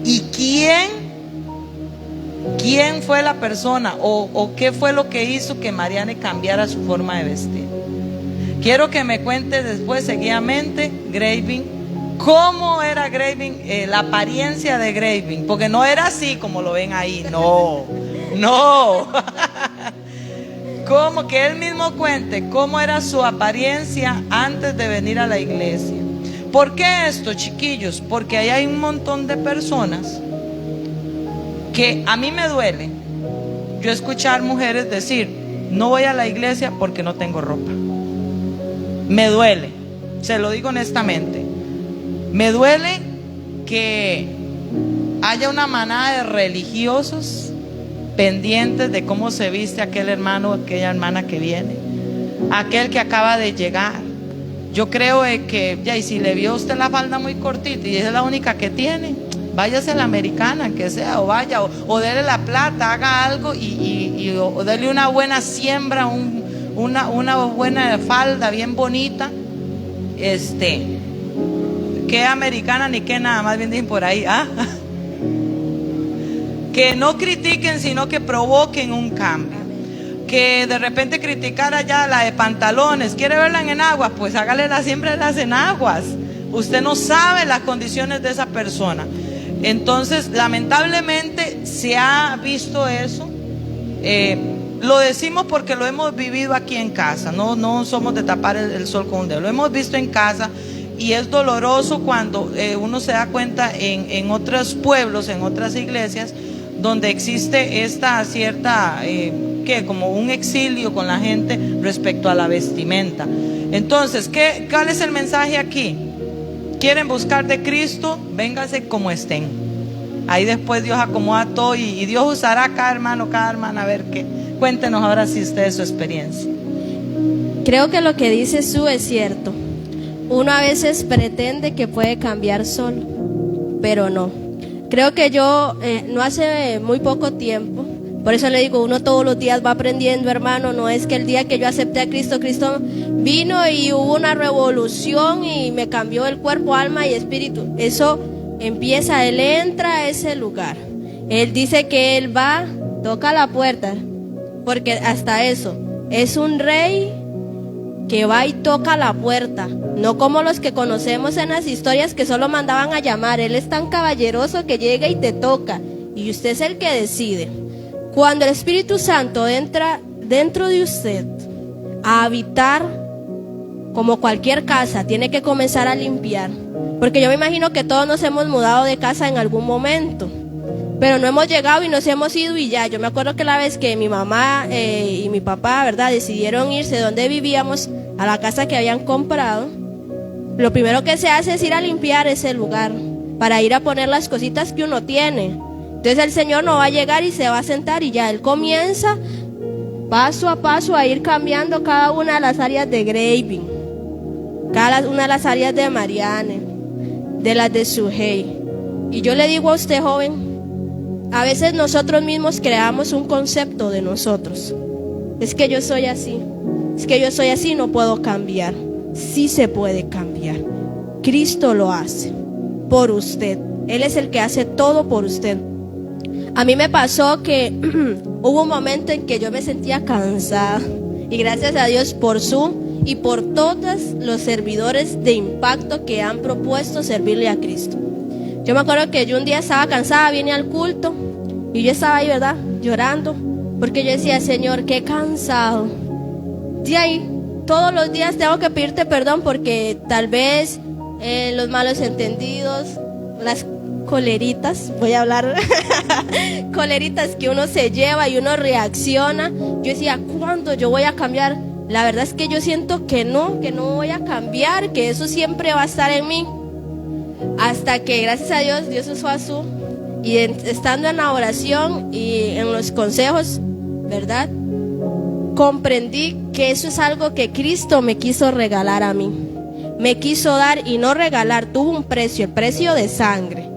¿Y quién fue la persona o qué fue lo que hizo que Mariane cambiara su forma de vestir? Quiero que me cuente después, seguidamente, Graving, cómo era Graving, la apariencia de Graving, porque no era así como lo ven ahí, no. Como que él mismo cuente cómo era su apariencia antes de venir a la iglesia. ¿Por qué esto, chiquillos? Porque ahí hay un montón de personas que a mí me duele yo escuchar mujeres decir: no voy a la iglesia porque no tengo ropa. Me duele, se lo digo honestamente. Me duele que haya una manada de religiosos pendientes de cómo se viste aquel hermano o aquella hermana que viene, aquel que acaba de llegar. Yo creo que ya, y si le vio usted la falda muy cortita y es la única que tiene, váyase a la Americana, que sea, o vaya, o dele la plata, haga algo o dele una buena siembra, una buena falda bien bonita. Que americana ni que nada, más bien dicen por ahí, que no critiquen, sino que provoquen un cambio. Que de repente criticar allá la de pantalones, quiere verla en enaguas, pues hágale la siembra de las enaguas. Usted no sabe las condiciones de esa persona. Entonces, lamentablemente se ha visto eso. Lo decimos porque lo hemos vivido aquí en casa. No somos de tapar el sol con un dedo. Lo hemos visto en casa y es doloroso cuando uno se da cuenta en otros pueblos, en otras iglesias, donde existe esta cierta, como un exilio con la gente respecto a la vestimenta. Entonces, ¿cuál es el mensaje aquí? ¿Quieren buscar de Cristo? Véngase como estén. Ahí después Dios acomoda todo y Dios usará cada hermano, cada hermana, a ver qué. Cuéntenos ahora si ustedes su experiencia. Creo que lo que dice Su es cierto. Uno a veces pretende que puede cambiar solo, pero no. Creo que yo, no hace muy poco tiempo, por eso le digo, uno todos los días va aprendiendo, hermano. No es que el día que yo acepté a Cristo, Cristo vino y hubo una revolución y me cambió el cuerpo, alma y espíritu. Eso empieza, Él entra a ese lugar. Él dice que Él va, toca la puerta, porque hasta eso, es un rey que va y toca la puerta. No como los que conocemos en las historias que solo mandaban a llamar. Él es tan caballeroso que llega y te toca. Y usted es el que decide. Cuando el Espíritu Santo entra dentro de usted a habitar, como cualquier casa, tiene que comenzar a limpiar. Porque yo me imagino que todos nos hemos mudado de casa en algún momento, pero no hemos llegado y nos hemos ido y ya. Yo me acuerdo que la vez que mi mamá y mi papá, ¿verdad?, decidieron irse de donde vivíamos a la casa que habían comprado, lo primero que se hace es ir a limpiar ese lugar para ir a poner las cositas que uno tiene. Entonces el Señor no va a llegar y se va a sentar y ya. Él comienza paso a paso a ir cambiando cada una de las áreas de Graving, cada una de las áreas de Mariane, de las de Sujei. Y yo le digo a usted, joven, a veces nosotros mismos creamos un concepto de nosotros. Es que yo soy así, es que yo soy así, no puedo cambiar. Sí se puede cambiar. Cristo lo hace por usted. Él es el que hace todo por usted. A mí me pasó que hubo un momento en que yo me sentía cansada, y gracias a Dios por Zoom y por todos los servidores de impacto que han propuesto servirle a Cristo. Yo me acuerdo que yo un día estaba cansada, vine al culto y yo estaba ahí, ¿verdad?, llorando, porque yo decía, Señor, qué cansado. De ahí, todos los días tengo que pedirte perdón porque tal vez los malos entendidos, las coleritas, voy a hablar, coleritas que uno se lleva y uno reacciona. Yo decía, ¿cuándo yo voy a cambiar? La verdad es que yo siento que no voy a cambiar, que eso siempre va a estar en mí. Hasta que gracias a Dios, Dios usó a Su, y estando en la oración y en los consejos, ¿verdad?, comprendí que eso es algo que Cristo me quiso regalar a mí. Me quiso dar, y no regalar, tuvo un precio, el precio de sangre.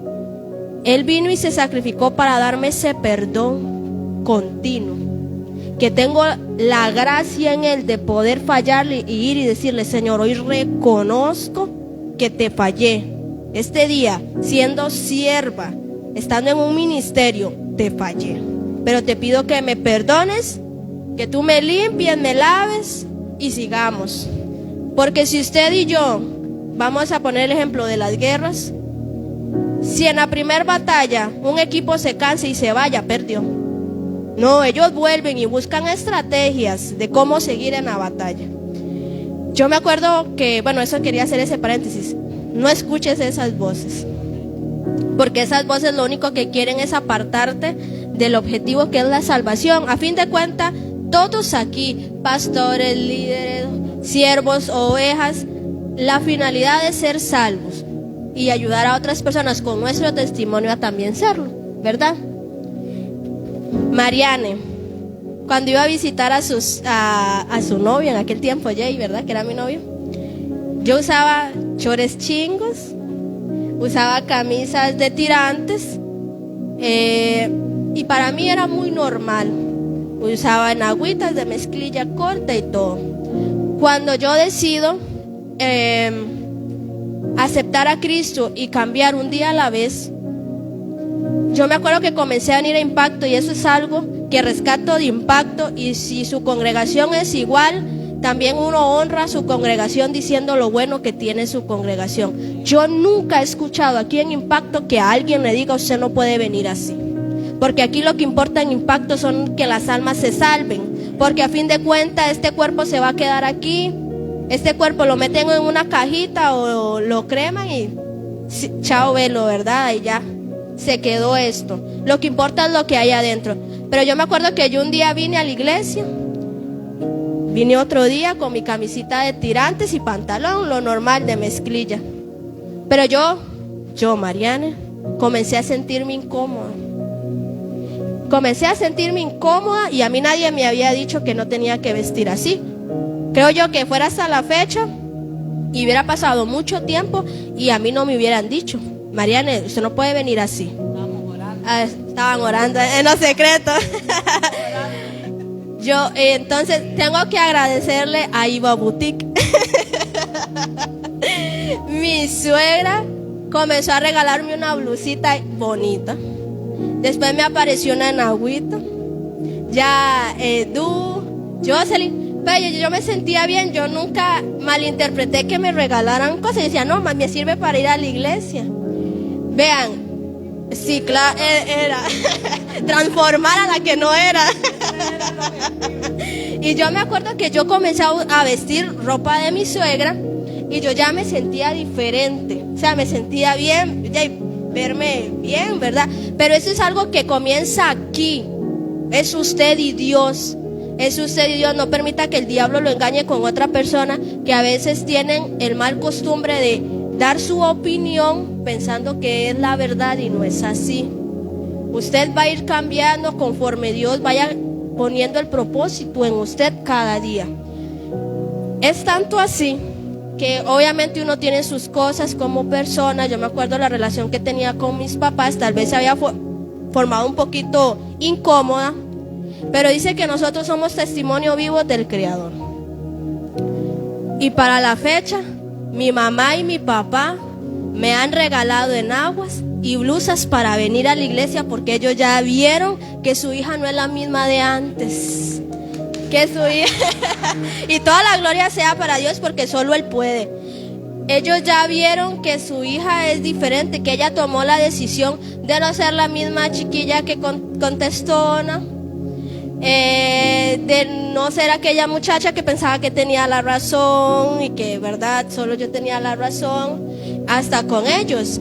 Él vino y se sacrificó para darme ese perdón continuo, que tengo la gracia en Él de poder fallarle y ir y decirle, Señor, hoy reconozco que te fallé. Este día, siendo sierva, estando en un ministerio, te fallé. Pero te pido que me perdones, que tú me limpies, me laves y sigamos. Porque si usted y yo, vamos a poner el ejemplo de las guerras, si en la primera batalla un equipo se cansa y se va, ya perdió. No, ellos vuelven y buscan estrategias de cómo seguir en la batalla. Yo me acuerdo que, bueno, eso quería hacer ese paréntesis. No escuches esas voces, porque esas voces lo único que quieren es apartarte del objetivo, que es la salvación. A fin de cuentas, todos aquí, pastores, líderes, siervos, ovejas, la finalidad es ser salvos y ayudar a otras personas con nuestro testimonio a también serlo, ¿verdad? Mariane, cuando iba a visitar a su novio en aquel tiempo, Jay, ¿verdad?, que era mi novio, yo usaba chores chingos, usaba camisas de tirantes, y para mí era muy normal. Usaba enagüitas de mezclilla corta y todo. Cuando yo decido aceptar a Cristo y cambiar un día a la vez, yo me acuerdo que comencé a venir a Impacto, y eso es algo que rescato de Impacto. Y si su congregación es igual, también uno honra a su congregación diciendo lo bueno que tiene su congregación. Yo nunca he escuchado aquí en Impacto que a alguien le diga: usted no puede venir así. Porque aquí lo que importa en Impacto son que las almas se salven. Porque a fin de cuentas este cuerpo se va a quedar aquí. Este cuerpo lo meten en una cajita o lo creman y chao velo, ¿verdad? Y ya se quedó esto. Lo que importa es lo que hay adentro. Pero yo me acuerdo que yo un día vine a la iglesia. Vine otro día con mi camisita de tirantes y pantalón, lo normal de mezclilla. Pero yo, Mariana, comencé a sentirme incómoda. Comencé a sentirme incómoda y a mí nadie me había dicho que no tenía que vestir así. Creo yo que fuera hasta la fecha y hubiera pasado mucho tiempo y a mí no me hubieran dicho: Mariana, usted no puede venir así. Estaban orando en los secretos. Yo entonces tengo que agradecerle a Iva Boutique. Mi suegra comenzó a regalarme una blusita bonita. Después me apareció una enagüita. Ya Jocelyn. Pero yo me sentía bien. Yo nunca malinterpreté que me regalaran cosas. Yo decía: no, más me sirve para ir a la iglesia. Vean. Sí, claro, era transformar a la que no era. Y yo me acuerdo que yo comencé a vestir ropa de mi suegra y yo ya me sentía diferente. O sea, me sentía bien, ya verme bien, ¿verdad? Pero eso es algo que comienza aquí. Es usted y Dios. Es usted y Dios. No permita que el diablo lo engañe con otra persona que a veces tienen el mal costumbre de dar su opinión pensando que es la verdad y no es así. Usted va a ir cambiando conforme Dios vaya poniendo el propósito en usted cada día. Es tanto así que obviamente uno tiene sus cosas como persona. Yo me acuerdo la relación que tenía con mis papás, tal vez se había formado un poquito incómoda, pero dice que nosotros somos testimonio vivo del Creador. Y para la fecha, mi mamá y mi papá me han regalado enaguas y blusas para venir a la iglesia, porque ellos ya vieron que su hija no es la misma de antes. Que su hija y toda la gloria sea para Dios, porque solo Él puede. Ellos ya vieron que su hija es diferente, que ella tomó la decisión de no ser la misma chiquilla que contestona, de no ser aquella muchacha que pensaba que tenía la razón y que, verdad, solo yo tenía la razón, hasta con ellos.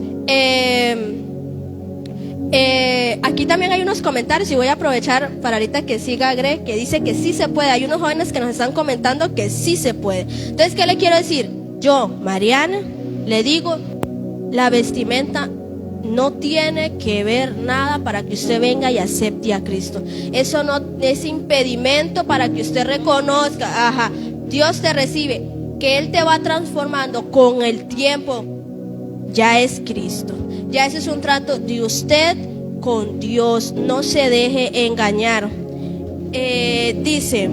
Aquí también hay unos comentarios y voy a aprovechar para ahorita que siga Greg, que dice que sí se puede. Hay unos jóvenes que nos están comentando que sí se puede. Entonces, ¿qué le quiero decir? Yo, Mariana, le digo, la vestimenta no tiene que ver nada para que usted venga y acepte a Cristo. Eso no es impedimento para que usted reconozca, Dios te recibe, que Él te va transformando con el tiempo. Ya es Cristo. Ya ese es un trato de usted con Dios. No se deje engañar. Dice,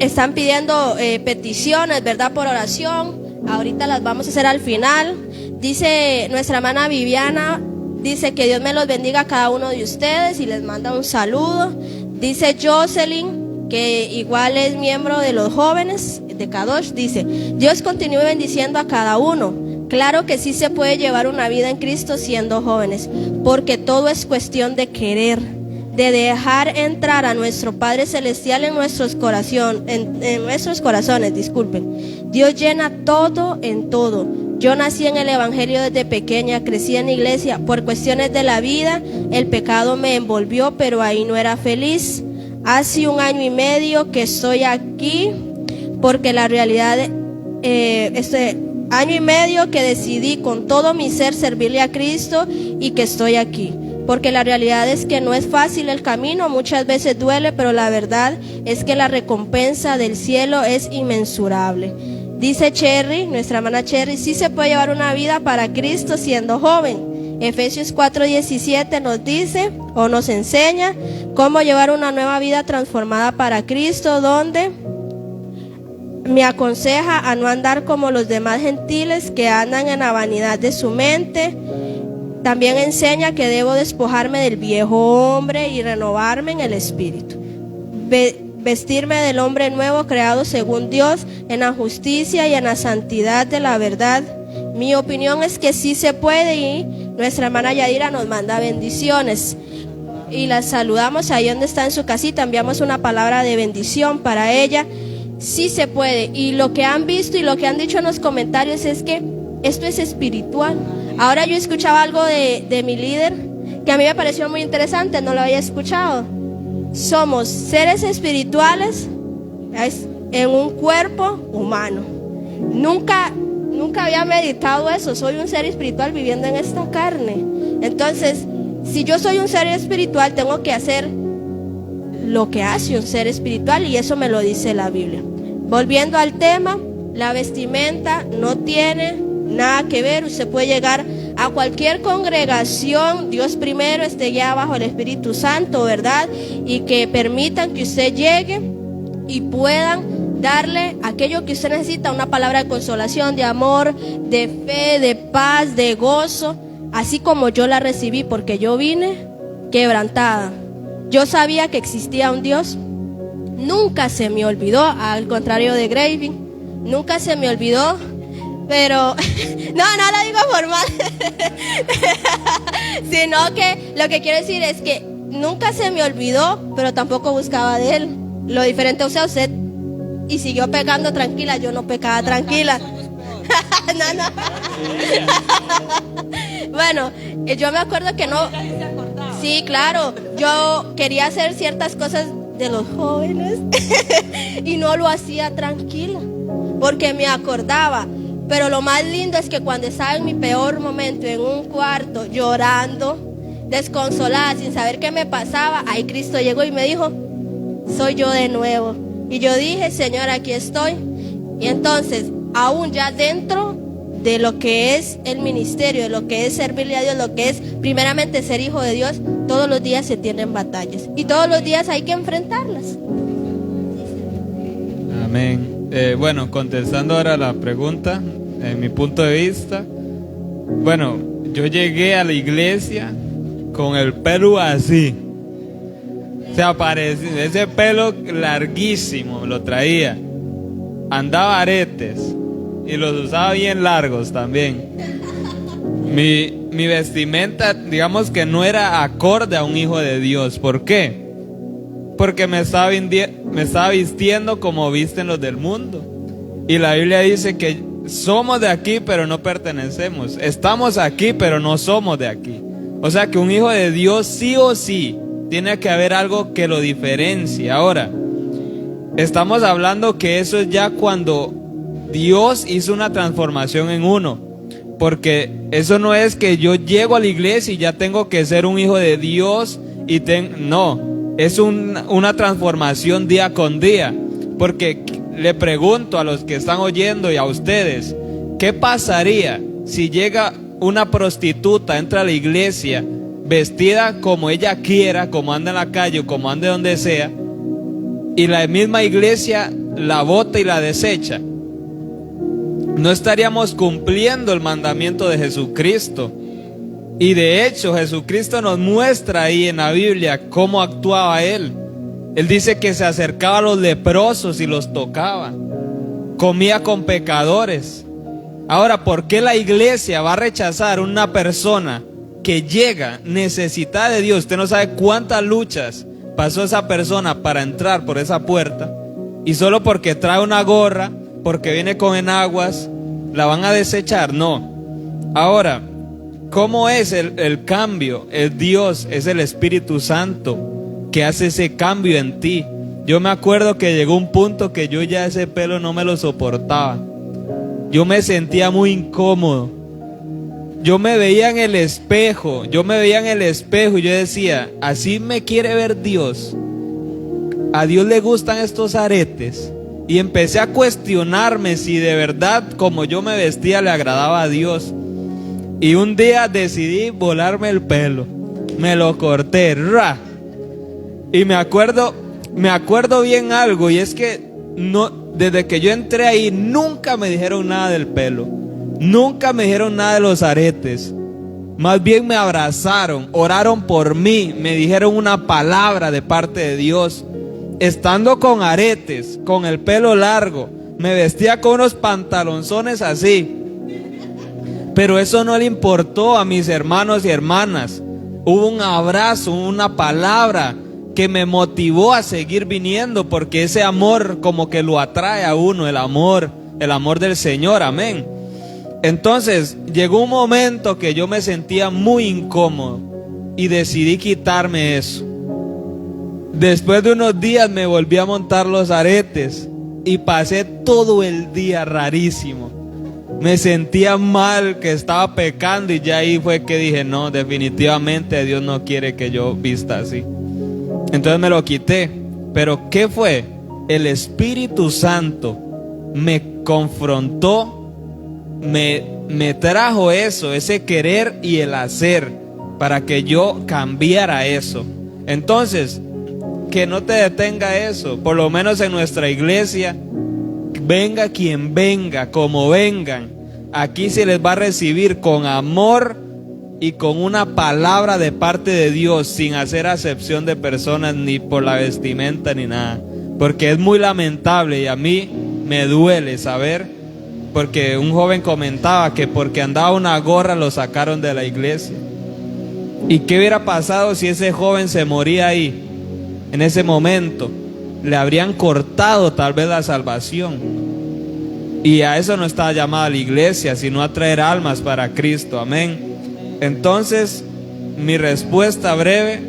están pidiendo peticiones, ¿verdad? Por oración. Ahorita las vamos a hacer al final. Dice nuestra hermana Viviana, dice que Dios me los bendiga a cada uno de ustedes y les manda un saludo. Dice Jocelyn, que igual es miembro de los jóvenes de Kadosh, dice: Dios continúe bendiciendo a cada uno. Claro que sí se puede llevar una vida en Cristo siendo jóvenes, porque todo es cuestión de querer, de dejar entrar a nuestro Padre Celestial en nuestros corazones, disculpen. Dios llena todo en todo. Yo nací en el Evangelio desde pequeña, crecí en la iglesia. Por cuestiones de la vida, el pecado me envolvió, pero ahí no era feliz. Hace 1 año y medio que estoy aquí, porque la realidad, este año y medio que decidí con todo mi ser servirle a Cristo y que estoy aquí. Porque la realidad es que no es fácil el camino, muchas veces duele, pero la verdad es que la recompensa del cielo es inmensurable. Dice Cherry, nuestra hermana Cherry, sí se puede llevar una vida para Cristo siendo joven. Efesios 4:17 nos dice o nos enseña cómo llevar una nueva vida transformada para Cristo, donde me aconseja a no andar como los demás gentiles que andan en la vanidad de su mente. También enseña que debo despojarme del viejo hombre y renovarme en el espíritu. Vestirme del hombre nuevo creado según Dios en la justicia y en la santidad de la verdad. Mi opinión es que sí se puede y nuestra hermana Yadira nos manda bendiciones. Y la saludamos ahí donde está en su casita, enviamos una palabra de bendición para ella. Sí se puede. Y lo que han visto y lo que han dicho en los comentarios es que esto es espiritual. Ahora yo escuchaba algo de mi líder que a mí me pareció muy interesante, no lo había escuchado. Somos seres espirituales en un cuerpo humano. Nunca había meditado eso. Soy un ser espiritual viviendo en esta carne. Entonces, si yo soy un ser espiritual, tengo que hacer lo que hace un ser espiritual, y eso me lo dice la Biblia. Volviendo al tema, la vestimenta no tiene nada que ver. Usted puede llegar a cualquier congregación, Dios primero, esté guiado bajo el Espíritu Santo, ¿verdad? Y que permitan que usted llegue y puedan darle aquello que usted necesita, una palabra de consolación, de amor, de fe, de paz, de gozo, así como yo la recibí, porque yo vine quebrantada. Yo sabía que existía un Dios, nunca se me olvidó, al contrario de Graving, nunca se me olvidó, pero no lo digo formal, sino que lo que quiero decir es que nunca se me olvidó, pero tampoco buscaba de él. Lo diferente, o sea, usted y siguió pecando tranquila, yo no pecaba tranquila. No. Bueno, yo me acuerdo que no. Sí, claro, yo quería hacer ciertas cosas de los jóvenes y no lo hacía tranquila, porque me acordaba. Pero lo más lindo es que cuando estaba en mi peor momento, en un cuarto, llorando, desconsolada, sin saber qué me pasaba, ahí Cristo llegó y me dijo, soy yo de nuevo. Y yo dije, Señor, aquí estoy. Y entonces, aún ya dentro de lo que es el ministerio, de lo que es servirle a Dios, lo que es primeramente ser hijo de Dios, todos los días se tienen batallas. Y todos los días hay que enfrentarlas. Amén. Bueno, contestando ahora la pregunta, en mi punto de vista, bueno, yo llegué a la iglesia con el pelo así. O sea, parecía, ese pelo larguísimo lo traía. Andaba aretes y los usaba bien largos también. Mi vestimenta, digamos que no era acorde a un hijo de Dios. ¿Por qué? Porque me estaba vistiendo como visten los del mundo. Y la Biblia dice que somos de aquí, pero no pertenecemos. Estamos aquí, pero no somos de aquí. O sea que un hijo de Dios sí o sí tiene que haber algo que lo diferencie. Ahora, estamos hablando que eso es ya cuando Dios hizo una transformación en uno. Porque eso no es que yo llego a la iglesia y ya tengo que ser un hijo de Dios y no. Es una transformación día con día. Porque le pregunto a los que están oyendo y a ustedes, ¿qué pasaría si llega una prostituta, entra a la iglesia vestida como ella quiera, como anda en la calle o como ande donde sea, y la misma iglesia la bota y la desecha? No estaríamos cumpliendo el mandamiento de Jesucristo. Y de hecho Jesucristo nos muestra ahí en la Biblia cómo actuaba Él. Él dice que se acercaba a los leprosos y los tocaba. Comía con pecadores. Ahora, ¿por qué la iglesia va a rechazar a una persona que llega necesitada de Dios? Usted no sabe cuántas luchas pasó esa persona para entrar por esa puerta, y solo porque trae una gorra, porque viene con enaguas, la van a desechar. No. Ahora, ¿cómo es el cambio? Es Dios, es el Espíritu Santo que hace ese cambio en ti. Yo me acuerdo que llegó un punto que yo ya ese pelo no me lo soportaba. Yo me sentía muy incómodo. Yo me veía en el espejo y yo decía, así me quiere ver Dios. A Dios le gustan estos aretes y empecé a cuestionarme si de verdad como yo me vestía le agradaba a Dios. Y un día decidí volarme el pelo, me lo corté, ¡ra! Y me acuerdo bien algo, y es que no, desde que yo entré ahí nunca me dijeron nada del pelo, nunca me dijeron nada de los aretes. Más bien me abrazaron, oraron por mí, me dijeron una palabra de parte de Dios. Estando con aretes, con el pelo largo, me vestía con unos pantalonzones así. Pero eso no le importó a mis hermanos y hermanas. Hubo un abrazo, una palabra que me motivó a seguir viniendo, porque ese amor como que lo atrae a uno, el amor del Señor, amén. Entonces llegó un momento que yo me sentía muy incómodo y decidí quitarme eso. Después de unos días me volví a montar los aretes y pasé todo el día rarísimo. Me sentía mal, que estaba pecando, y ya ahí fue que dije, no, definitivamente Dios no quiere que yo vista así. Entonces me lo quité. Pero ¿qué fue? El Espíritu Santo me confrontó, me trajo eso, ese querer y el hacer, para que yo cambiara eso. Entonces, que no te detenga eso. Por lo menos en nuestra iglesia, venga quien venga, como vengan, aquí se les va a recibir con amor y con una palabra de parte de Dios, sin hacer acepción de personas, ni por la vestimenta ni nada. Porque es muy lamentable, y a mí me duele saber, porque un joven comentaba que porque andaba una gorra lo sacaron de la iglesia. ¿Y qué hubiera pasado si ese joven se moría ahí? En ese momento le habrían cortado tal vez la salvación. Y a eso no está llamada la iglesia, sino a traer almas para Cristo, amén. Entonces, mi respuesta breve: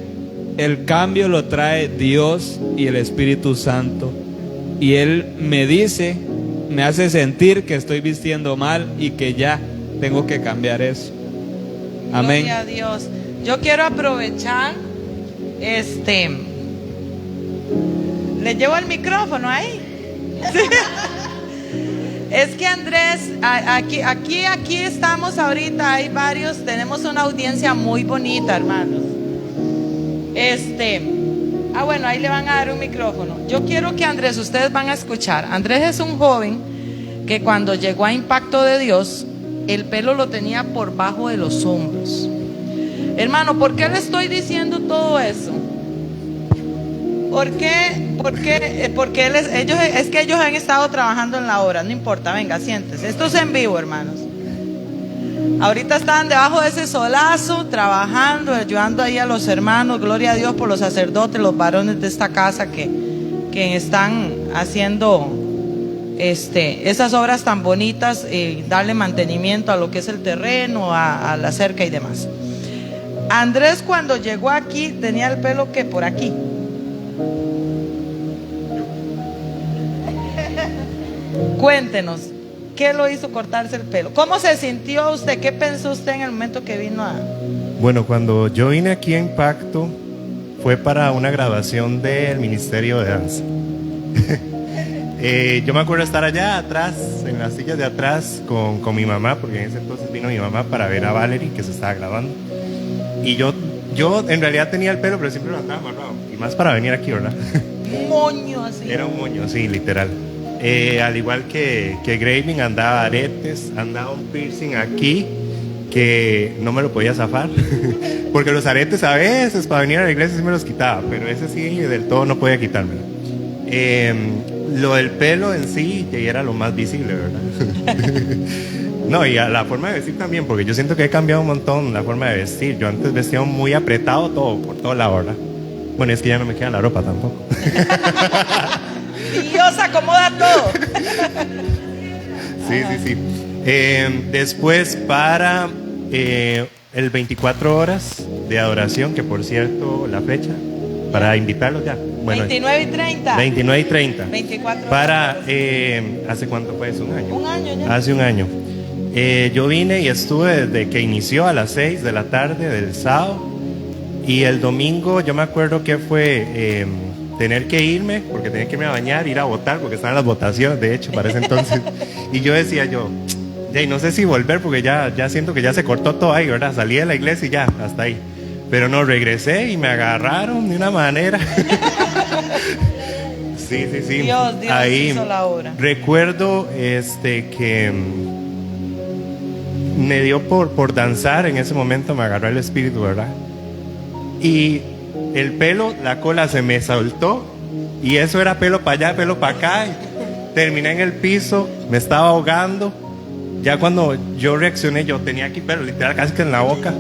el cambio lo trae Dios y el Espíritu Santo. Y Él me dice, me hace sentir que estoy vistiendo mal y que ya tengo que cambiar eso. Amén. Gloria a Dios. Yo quiero aprovechar, le llevo el micrófono ahí. Es que Andrés, aquí estamos ahorita, hay varios, tenemos una audiencia muy bonita, hermanos. Bueno, ahí le van a dar un micrófono. Yo quiero que Andrés, ustedes van a escuchar. Andrés es un joven que cuando llegó a Impacto de Dios, el pelo lo tenía por bajo de los hombros. Hermano, ¿por qué le estoy diciendo todo eso? ¿Por qué? Porque ellos han estado trabajando en la obra. No importa, venga, siéntese. Esto es en vivo, hermanos. Ahorita están debajo de ese solazo, trabajando, ayudando ahí a los hermanos. Gloria a Dios por los sacerdotes, los varones de esta casa que están haciendo esas obras tan bonitas, darle mantenimiento a lo que es el terreno, a la cerca y demás. Andrés, cuando llegó aquí, tenía el pelo que por aquí. Cuéntenos, ¿qué lo hizo cortarse el pelo? ¿Cómo se sintió usted? ¿Qué pensó usted en el momento que vino a...? Bueno, cuando yo vine aquí a Impacto fue para una graduación del Ministerio de Danza. Yo me acuerdo estar allá atrás, en las sillas de atrás, con mi mamá, porque en ese entonces vino mi mamá para ver a Valerie, que se estaba graduando. Y yo en realidad tenía el pelo, pero siempre lo andaba amarrado. Y más para venir aquí, ¿verdad? Un moño así. Era un moño, sí, literal. Al igual que Graving, andaba aretes, andaba un piercing aquí que no me lo podía zafar. Porque los aretes a veces para venir a la iglesia sí me los quitaba, pero ese sí del todo no podía quitármelo. Lo del pelo en sí era lo más visible, ¿verdad? No, y a la forma de vestir también, porque yo siento que he cambiado un montón la forma de vestir. Yo antes vestía muy apretado todo, por toda la hora. Bueno, es que ya no me queda la ropa tampoco. Dios acomoda todo. Sí. Después para el 24 horas de adoración, que por cierto, la fecha, para invitarlos ya. Bueno, 29 y 30. 29 y 30. 24 para, ¿hace cuánto fue eso? ¿Un año? Un año ya. Hace un año. Yo vine y estuve desde que inició a las 6 de la tarde del sábado. Y el domingo, yo me acuerdo que fue tener que irme, porque tenía que irme a bañar, ir a votar, porque estaban las votaciones, de hecho, para ese entonces. Y yo decía y no sé si volver, porque ya siento que ya se cortó todo ahí, ¿verdad? Salí de la iglesia y ya, hasta ahí. Pero no, regresé y me agarraron de una manera. Sí. Dios ahí hizo la obra. Recuerdo que me dio por danzar en ese momento, me agarró el espíritu, ¿verdad? Y el pelo, la cola se me soltó y eso era pelo para allá, pelo para acá. Terminé en el piso, me estaba ahogando. Ya cuando yo reaccioné, yo tenía aquí pelo literal casi que en la boca.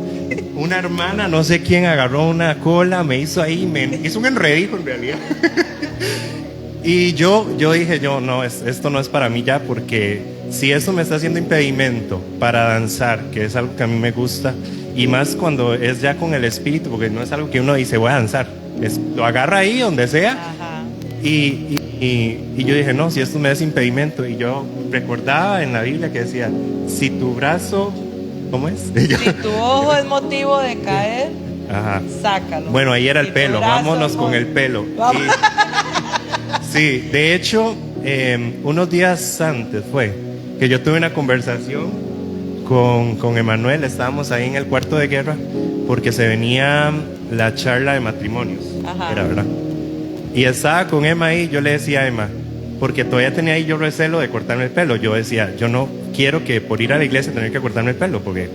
Una hermana, no sé quién, agarró una cola, me hizo ahí, me hizo un enredijo en realidad. Y yo dije, no, esto no es para mí ya, porque si eso me está haciendo impedimento para danzar, que es algo que a mí me gusta, y más cuando es ya con el espíritu, porque no es algo que uno dice voy a danzar, lo agarra ahí donde sea. Ajá. Y yo dije, no, si esto me es impedimento. Y yo recordaba en la Biblia que decía, si tu brazo, ¿cómo es? Si tu ojo es motivo de caer, Ajá. sácalo. Bueno, ahí era Si el tu pelo, brazo vámonos con el pelo. Vamos. Sí, de hecho, unos días antes fue que yo tuve una conversación con Emanuel, estábamos ahí en el cuarto de guerra, porque se venía la charla de matrimonios. Ajá. Era verdad. Y estaba con Emma ahí, yo le decía a Emma, porque todavía tenía ahí yo recelo de cortarme el pelo. Yo decía, yo no quiero que por ir a la iglesia tener que cortarme el pelo, porque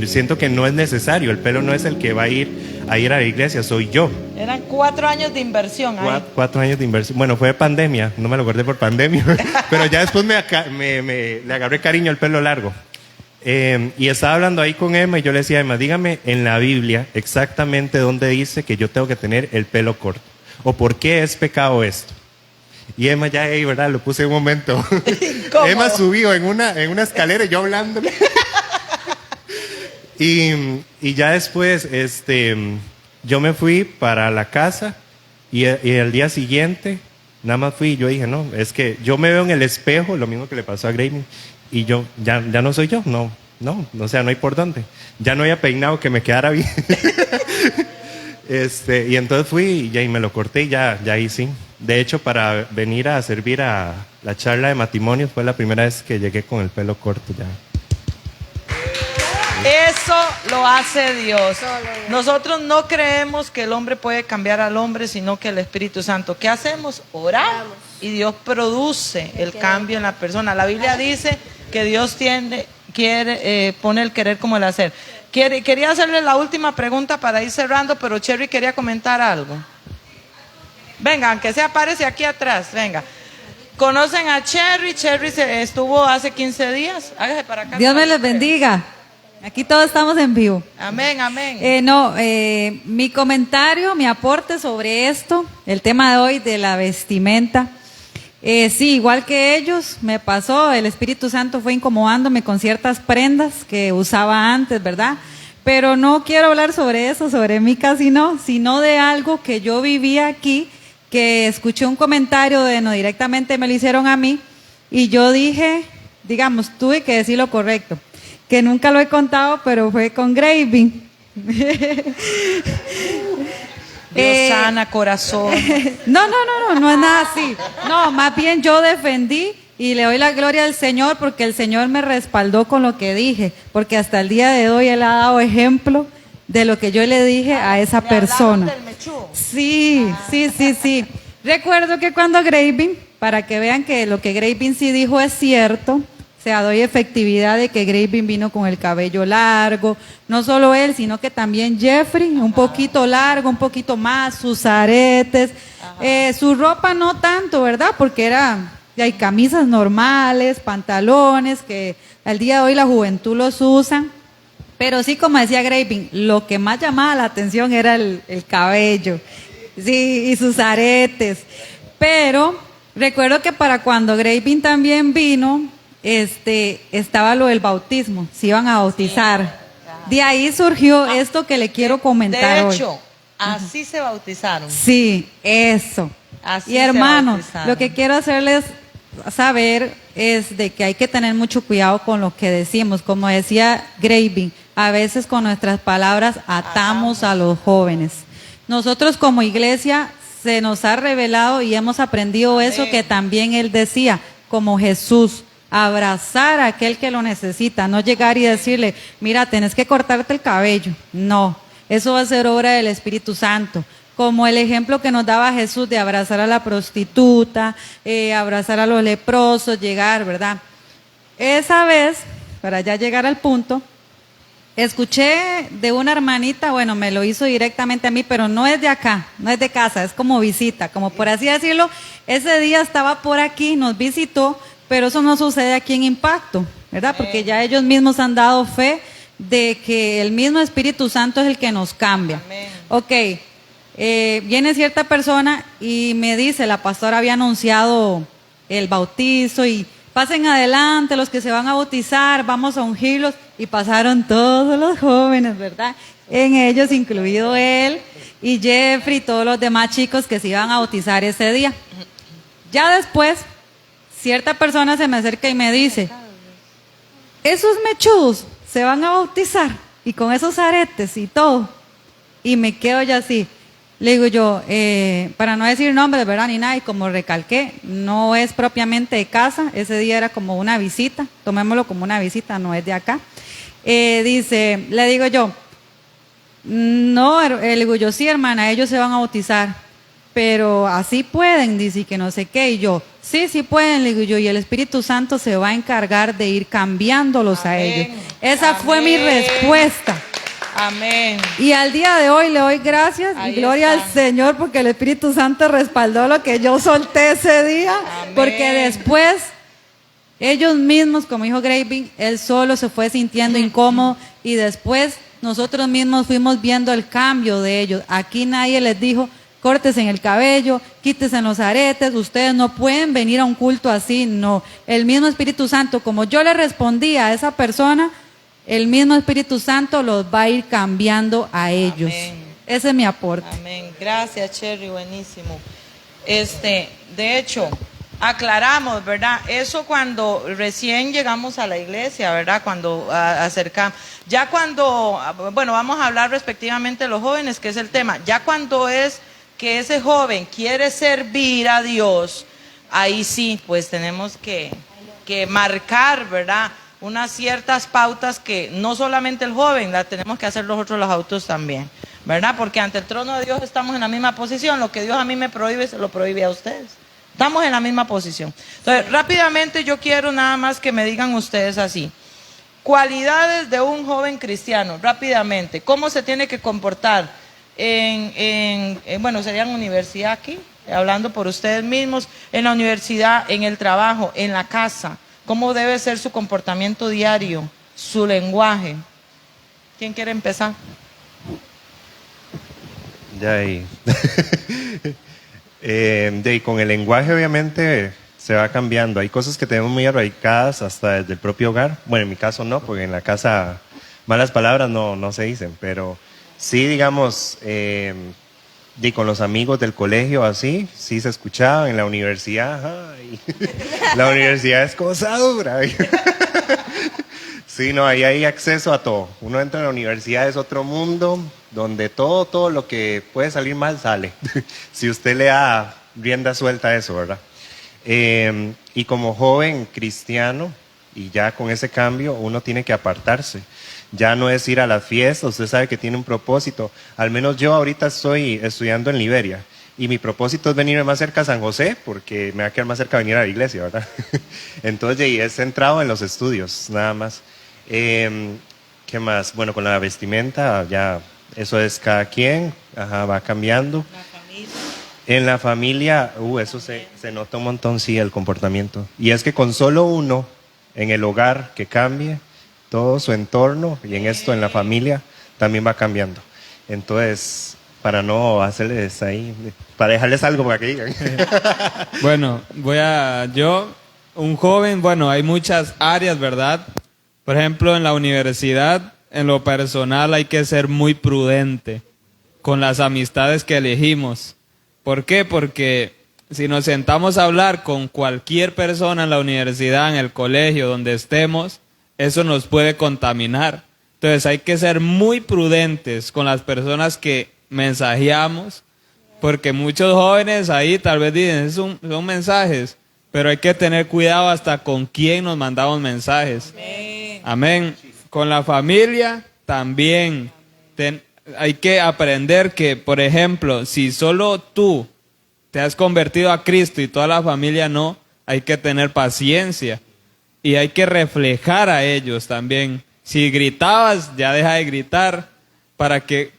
siento que no es necesario. El pelo no es el que va a ir a la iglesia, soy yo. Eran 4 años de inversión ahí. 4 años de inversión. Bueno, fue de pandemia, no me lo guardé por pandemia, pero ya después le agarré cariño al pelo largo. Y estaba hablando ahí con Emma y yo le decía a Emma, dígame en la Biblia exactamente dónde dice que yo tengo que tener el pelo corto. ¿O por qué es pecado esto? Y Emma ya ahí, ¿verdad? Lo puse un momento. Emma subió en una escalera y yo hablándole. y ya después, yo me fui para la casa y el día siguiente, nada más fui y yo dije, no, es que yo me veo en el espejo, lo mismo que le pasó a Graving, y yo, ya no soy yo, no, o sea, no hay por dónde. Ya no había peinado que me quedara bien. Y entonces fui y me lo corté y ya ahí sí. De hecho, para venir a servir a la charla de matrimonios fue la primera vez que llegué con el pelo corto ya. Eso lo hace Dios. Nosotros no creemos que el hombre puede cambiar al hombre, sino que el Espíritu Santo. ¿Qué hacemos? Orar. Y Dios produce el cambio en la persona. La Biblia dice que Dios pone el querer como el hacer. Quería hacerle la última pregunta para ir cerrando, pero Cherry quería comentar algo. Venga, aunque sea, párese aquí atrás, venga. ¿Conocen a Cherry? Cherry estuvo hace 15 días. Hágase para acá. Dios me les bendiga. Aquí todos estamos en vivo. Amén, amén. Mi comentario, mi aporte sobre esto, el tema de hoy de la vestimenta. Sí, igual que ellos, me pasó, el Espíritu Santo fue incomodándome con ciertas prendas que usaba antes, ¿verdad? Pero no quiero hablar sobre eso, sobre mí casi no, sino de algo que yo vivía aquí, que escuché un comentario no directamente me lo hicieron a mí, y yo dije, digamos, tuve que decir lo correcto, que nunca lo he contado, pero fue con Graving. Dios sana corazón. No es nada así. No, más bien yo defendí y le doy la gloria al Señor porque el Señor me respaldó con lo que dije, porque hasta el día de hoy Él ha dado ejemplo de lo que yo le dije a esa persona. Sí. Recuerdo que cuando Graving, para que vean que lo que Graving sí dijo es cierto, o sea, doy efectividad de que Graving vino con el cabello largo, no solo él, sino que también Jeffrey, un poquito largo, un poquito más, sus aretes, su ropa no tanto, ¿verdad? Porque hay camisas normales, pantalones, que al día de hoy la juventud los usa, pero sí, como decía Graving, lo que más llamaba la atención era el cabello, sí, y sus aretes, pero recuerdo que para cuando Graving también vino, estaba lo del bautismo, se iban a bautizar. De ahí surgió esto que le quiero comentar hoy. De hecho, así se bautizaron. Sí, eso. Así y hermanos, se bautizaron. lo que quiero hacerles saber es de que hay que tener mucho cuidado con lo que decimos. Como decía Graving, a veces con nuestras palabras atamos a los jóvenes. Nosotros como iglesia se nos ha revelado y hemos aprendido eso que también Él decía, como Jesús, abrazar a aquel que lo necesita, no llegar y decirle, mira, tenés que cortarte el cabello. No, eso va a ser obra del Espíritu Santo. Como el ejemplo que nos daba Jesús de abrazar a la prostituta, abrazar a los leprosos, llegar, ¿verdad? Esa vez, para ya llegar al punto, escuché de una hermanita, bueno, me lo hizo directamente a mí, pero no es de acá, no es de casa, es como visita, como por así decirlo. Ese día estaba por aquí, nos visitó, pero eso no sucede aquí en Impacto, ¿verdad? Porque ya ellos mismos han dado fe de que el mismo Espíritu Santo es el que nos cambia. Amén. Ok, viene cierta persona y me dice, la pastora había anunciado el bautizo y pasen adelante los que se van a bautizar, vamos a ungirlos, y pasaron todos los jóvenes, ¿verdad? En ellos incluido él y Jeffrey y todos los demás chicos que se iban a bautizar ese día. Ya después, cierta persona se me acerca y me dice, esos mechudos se van a bautizar y con esos aretes y todo. Y me quedo ya así. Le digo yo, para no decir nombres, ¿verdad? Ni nada, y como recalqué, no es propiamente de casa, ese día era como una visita, tomémoslo como una visita, no es de acá. Dice, le digo yo, no, le digo yo, sí hermana, ellos se van a bautizar, pero así pueden, dice, que no sé qué, y yo, sí pueden, le digo yo, y el Espíritu Santo se va a encargar de ir cambiándolos a ellos. Esa fue mi respuesta. Amén. Y al día de hoy le doy gracias y gloria al Señor porque el Espíritu Santo respaldó lo que yo solté ese día. Amén. Porque después ellos mismos, como dijo Graving, él solo se fue sintiendo incómodo y después nosotros mismos fuimos viendo el cambio de ellos. Aquí nadie les dijo, córtese en el cabello, quítese en los aretes, ustedes no pueden venir a un culto así, no. El mismo Espíritu Santo, como yo le respondí a esa persona, el mismo Espíritu Santo los va a ir cambiando a ellos. Amén. Ese es mi aporte. Amén. Gracias, Cherry, buenísimo. De hecho, aclaramos, ¿verdad? Eso cuando recién llegamos a la iglesia, ¿verdad? Cuando acercamos. Ya cuando, bueno, vamos a hablar respectivamente de los jóvenes, que es el tema. Ya cuando es que ese joven quiere servir a Dios, ahí sí, pues tenemos que marcar, ¿verdad? Unas ciertas pautas que no solamente el joven, la tenemos que hacer nosotros los adultos también, ¿verdad? Porque ante el trono de Dios estamos en la misma posición. Lo que Dios a mí me prohíbe, se lo prohíbe a ustedes. Estamos en la misma posición. Entonces, rápidamente yo quiero nada más que me digan ustedes así. Cualidades de un joven cristiano, rápidamente. ¿Cómo se tiene que comportar bueno, serían universidad aquí, hablando por ustedes mismos, en la universidad, en el trabajo, en la casa? ¿Cómo debe ser su comportamiento diario, su lenguaje? ¿Quién quiere empezar? Ya ahí. Con el lenguaje obviamente se va cambiando. Hay cosas que tenemos muy arraigadas hasta desde el propio hogar. Bueno, en mi caso no, porque en la casa malas palabras no se dicen, pero sí, digamos, con los amigos del colegio así, sí se escuchaba. En la universidad, ay, la universidad es cosa dura. Sí, no, ahí hay acceso a todo. Uno entra a la universidad, es otro mundo, donde todo lo que puede salir mal sale. Si usted le da rienda suelta a eso, ¿verdad? Y como joven cristiano, y ya con ese cambio, uno tiene que apartarse. Ya no es ir a las fiestas, usted sabe que tiene un propósito. Al menos yo ahorita estoy estudiando en Liberia y mi propósito es venirme más cerca a San José porque me va a quedar más cerca venir a la iglesia, ¿verdad? Entonces, y es centrado en los estudios, nada más. ¿Qué más? Bueno, con la vestimenta, ya eso es cada quien, va cambiando. La familia. En la familia, eso se nota un montón, sí, el comportamiento. Y es que con solo uno en el hogar que cambie, todo su entorno y en esto en la familia también va cambiando. Entonces, para no hacerles ahí, para dejarles algo para que digan. Bueno, un joven, bueno, hay muchas áreas, ¿verdad? Por ejemplo, en la universidad, en lo personal hay que ser muy prudente con las amistades que elegimos. ¿Por qué? Porque si nos sentamos a hablar con cualquier persona en la universidad, en el colegio, donde estemos, eso nos puede contaminar. Entonces hay que ser muy prudentes con las personas que mensajeamos, Porque muchos jóvenes ahí tal vez dicen, son mensajes, pero hay que tener cuidado hasta con quién nos mandamos mensajes. Amén. Con la familia también. Hay que aprender que, por ejemplo, si solo tú te has convertido a Cristo y toda la familia no, hay que tener paciencia y hay que reflejar a ellos también. Si gritabas, ya deja de gritar. ¿Para qué?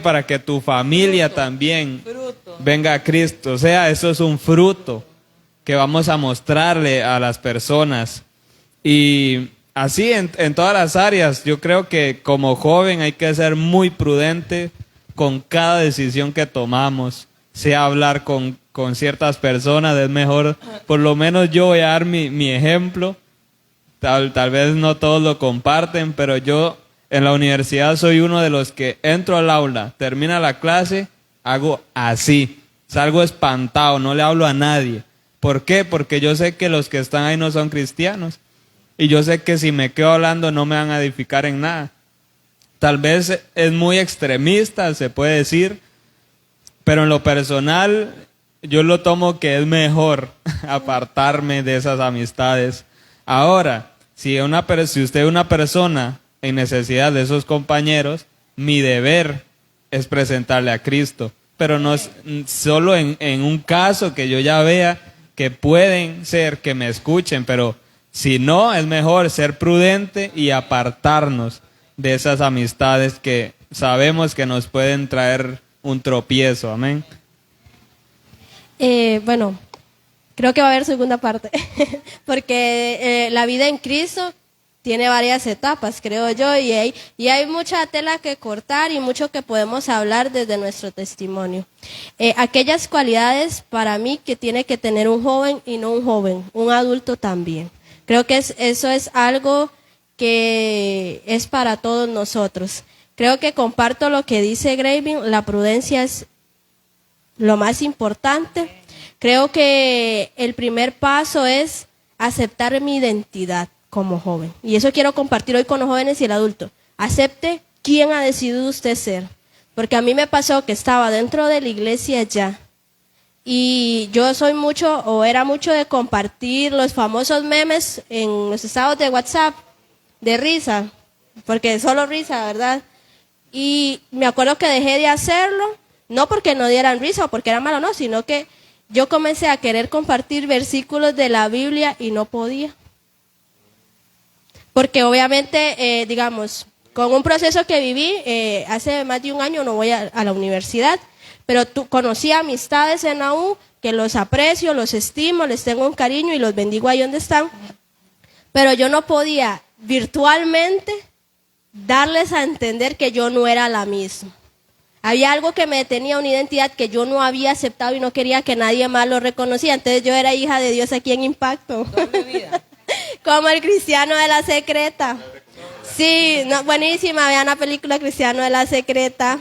Para que tu familia también venga a Cristo. O sea, eso es un fruto que vamos a mostrarle a las personas. Y así en todas las áreas, yo creo que como joven hay que ser muy prudente con cada decisión que tomamos. Sea hablar con ciertas personas, es mejor, por lo menos yo voy a dar mi ejemplo. Tal vez no todos lo comparten, pero yo en la universidad soy uno de los que entro al aula, termina la clase, hago así, salgo espantado, no le hablo a nadie. ¿Por qué? Porque yo sé que los que están ahí no son cristianos. Y yo sé que si me quedo hablando no me van a edificar en nada. Tal vez es muy extremista, se puede decir, pero en lo personal yo lo tomo que es mejor apartarme de esas amistades. Ahora, si usted es una persona en necesidad de esos compañeros, mi deber es presentarle a Cristo. Pero no solo en un caso que yo ya vea que pueden ser que me escuchen, pero si no, es mejor ser prudente y apartarnos de esas amistades que sabemos que nos pueden traer un tropiezo. Amén. Bueno, creo que va a haber segunda parte, porque la vida en Cristo tiene varias etapas, creo yo, y hay mucha tela que cortar y mucho que podemos hablar desde nuestro testimonio. Aquellas cualidades para mí que tiene que tener un joven y no un joven, un adulto también. Creo que eso es algo que es para todos nosotros. Creo que comparto lo que dice Graving, la prudencia es lo más importante. Creo que el primer paso es aceptar mi identidad como joven. Y eso quiero compartir hoy con los jóvenes y el adulto. Acepte quién ha decidido usted ser. Porque a mí me pasó que estaba dentro de la iglesia ya. Y yo era mucho de compartir los famosos memes en los estados de WhatsApp, de risa, porque solo risa, ¿verdad? Y me acuerdo que dejé de hacerlo, no porque no dieran risa o porque era malo, no, sino que yo comencé a querer compartir versículos de la Biblia y no podía. Porque obviamente, digamos, con un proceso que viví, hace más de un año no voy a la universidad, pero conocí amistades en la U que los aprecio, los estimo, les tengo un cariño y los bendigo ahí donde están. Pero yo no podía virtualmente darles a entender que yo no era la misma. Había algo que me detenía, una identidad que yo no había aceptado y no quería que nadie más lo reconociera. Entonces yo era hija de Dios aquí en Impacto. Doble vida. Como el cristiano de la secreta. Sí, no, buenísima, vean la película Cristiano de la Secreta.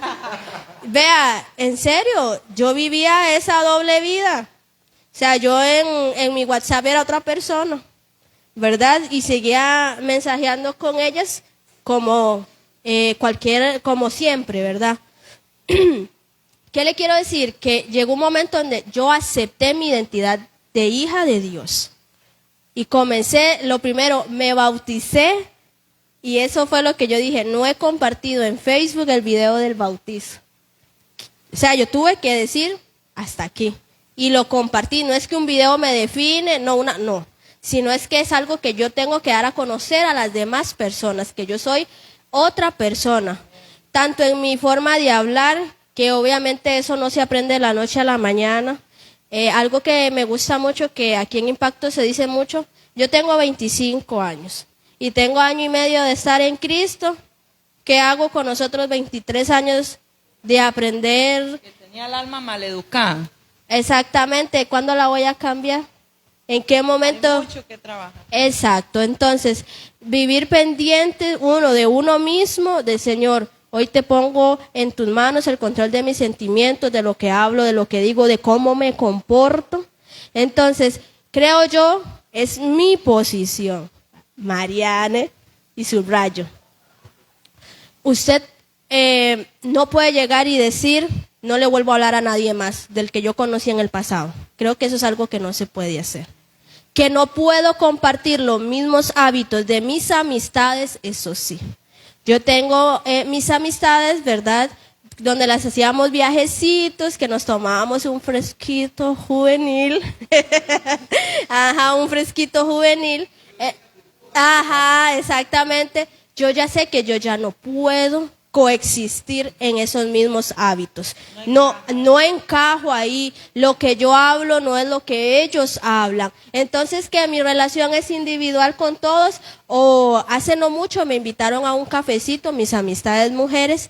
Vea, en serio, yo vivía esa doble vida. O sea, yo en mi WhatsApp era otra persona, ¿verdad? Y seguía mensajeando con ellas como como siempre, ¿verdad? ¿Qué le quiero decir? Que llegó un momento donde yo acepté mi identidad de hija de Dios. Y comencé, lo primero, me bauticé. Y eso fue lo que yo dije, no he compartido en Facebook el video del bautizo. O sea, yo tuve que decir hasta aquí. Y lo compartí, no es que un video me define, no, sino es que es algo que yo tengo que dar a conocer a las demás personas, que yo soy otra persona. Tanto en mi forma de hablar, que obviamente eso no se aprende de la noche a la mañana. Algo que me gusta mucho, que aquí en Impacto se dice mucho, yo tengo 25 años. Y tengo año y medio de estar en Cristo. ¿Qué hago con nosotros 23 años de aprender? Que tenía el alma maleducada. Exactamente. ¿Cuándo la voy a cambiar? ¿En qué momento? Hay mucho que trabajar. Exacto. Entonces, vivir pendiente uno de uno mismo, del Señor. Hoy te pongo en tus manos el control de mis sentimientos, de lo que hablo, de lo que digo, de cómo me comporto. Entonces, creo yo, es mi posición. Mariane, y subrayo. Usted no puede llegar y decir, no le vuelvo a hablar a nadie más del que yo conocí en el pasado. Creo que eso es algo que no se puede hacer. Que no puedo compartir los mismos hábitos de mis amistades, eso sí. Yo tengo mis amistades, ¿verdad?, donde las hacíamos viajecitos, que nos tomábamos un fresquito juvenil. Ajá, un fresquito juvenil. Ajá, exactamente. Yo ya sé que yo ya no puedo coexistir en esos mismos hábitos. No encajo ahí. Lo que yo hablo no es lo que ellos hablan. Entonces, que mi relación es individual con todos, o hace no mucho me invitaron a un cafecito, mis amistades mujeres,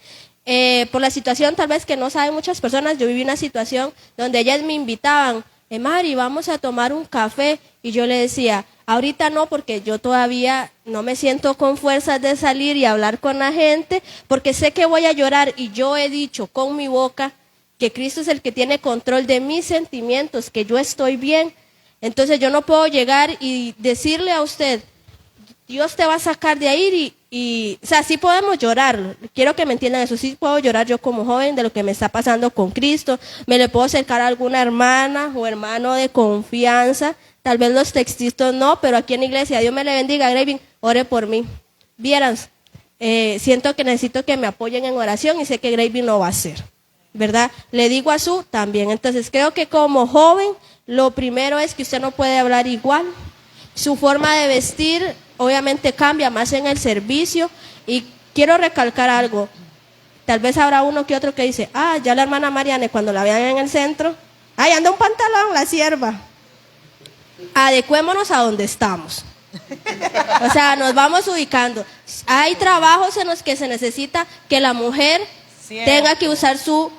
por la situación tal vez que no saben muchas personas. Yo viví una situación donde ellas me invitaban, Mari, vamos a tomar un café, y yo le decía, ahorita no, porque yo todavía no me siento con fuerzas de salir y hablar con la gente, porque sé que voy a llorar, y yo he dicho con mi boca que Cristo es el que tiene control de mis sentimientos, que yo estoy bien. Entonces yo no puedo llegar y decirle a usted, Dios te va a sacar de ahí, o sea, sí podemos llorar, quiero que me entiendan eso, sí puedo llorar yo como joven de lo que me está pasando con Cristo, me le puedo acercar a alguna hermana o hermano de confianza, tal vez los textitos no, pero aquí en la iglesia, Dios me le bendiga, Graving, ore por mí. Vieran, siento que necesito que me apoyen en oración, y sé que Graving lo va a hacer, ¿verdad? Le digo a Su también. Entonces creo que como joven, lo primero es que usted no puede hablar igual, su forma de vestir obviamente cambia más en el servicio. Y quiero recalcar algo, tal vez habrá uno que otro que dice, ya la hermana Mariane, cuando la vean en el centro, anda un pantalón, la sierva. Adecuémonos a donde estamos. O sea, nos vamos ubicando. Hay trabajos en los que se necesita que la mujer tenga que usar su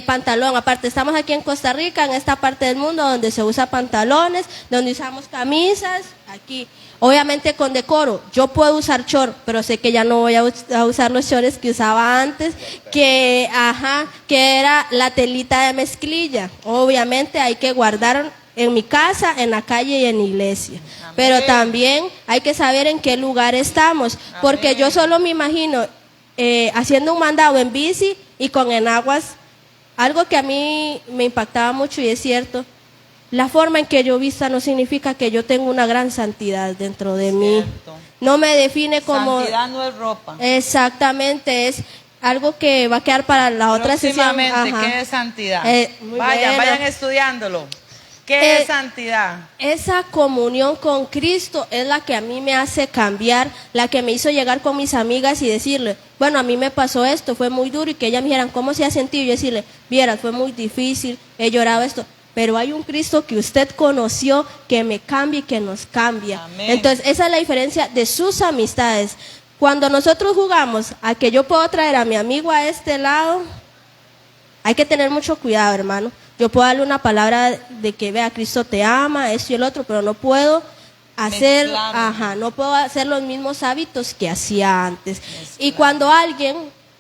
pantalón. Aparte, estamos aquí en Costa Rica, en esta parte del mundo donde se usa pantalones, donde usamos camisas, aquí. Obviamente con decoro. Yo puedo usar short, pero sé que ya no voy a usar los shorts que usaba antes, que era la telita de mezclilla. Obviamente hay que guardar en mi casa, en la calle y en la iglesia. Amén. Pero también hay que saber en qué lugar estamos. Amén. Porque yo solo me imagino haciendo un mandado en bici y con enaguas, algo que a mí me impactaba mucho, y es cierto. La forma en que yo vista no significa que yo tengo una gran santidad dentro de mí. No me define como... Santidad no es ropa. Exactamente, es algo que va a quedar para la otra sesión. ¿Qué es santidad? Vayan estudiándolo. ¿Qué es santidad? Esa comunión con Cristo es la que a mí me hace cambiar, la que me hizo llegar con mis amigas y decirle, bueno, a mí me pasó esto, fue muy duro, y que ellas me dijeran, ¿cómo se ha sentido? Y yo decirle, vieras, fue muy difícil, he llorado esto. Pero hay un Cristo que usted conoció, que me cambia y que nos cambia. Amén. Entonces, esa es la diferencia de sus amistades. Cuando nosotros jugamos a que yo puedo traer a mi amigo a este lado, hay que tener mucho cuidado, hermano. Yo puedo darle una palabra de que vea, Cristo te ama, esto y el otro, pero no puedo hacer, no puedo hacer los mismos hábitos que hacía antes. Y cuando alguien,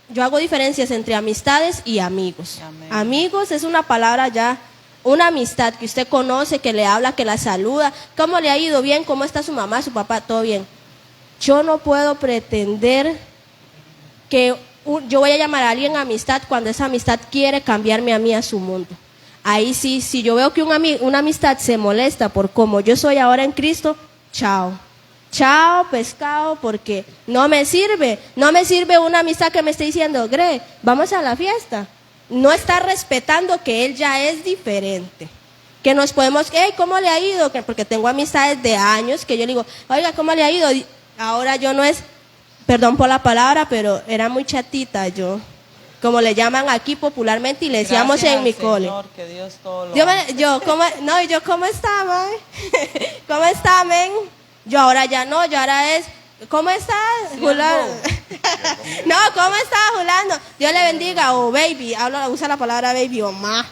yo hago diferencias entre amistades y amigos. Amén. Amigos es una palabra ya, una amistad que usted conoce, que le habla, que la saluda. ¿Cómo le ha ido? Bien. ¿Cómo está su mamá, su papá? Todo bien. Yo no puedo pretender que yo voy a llamar a alguien amistad cuando esa amistad quiere cambiarme a mí a su mundo. Ahí sí, si yo veo que una amistad se molesta por cómo yo soy ahora en Cristo, chao. Chao, pescado, porque no me sirve. No me sirve una amistad que me esté diciendo, Gre, vamos a la fiesta. No está respetando que él ya es diferente. Que nos podemos, ¿cómo le ha ido? Porque tengo amistades de años que yo le digo, oiga, ¿cómo le ha ido? Ahora yo no es, perdón por la palabra, pero era muy chatita yo. Como le llaman aquí popularmente, y le decíamos gracias en mi cole. Que Dios todo lo ¿cómo está, mae? ¿Cómo está, men? Yo ahora ya no, yo ahora es, ¿cómo estás, Julano? No, ¿cómo estás, Julano? Dios le bendiga, o baby, usa la palabra baby o ma.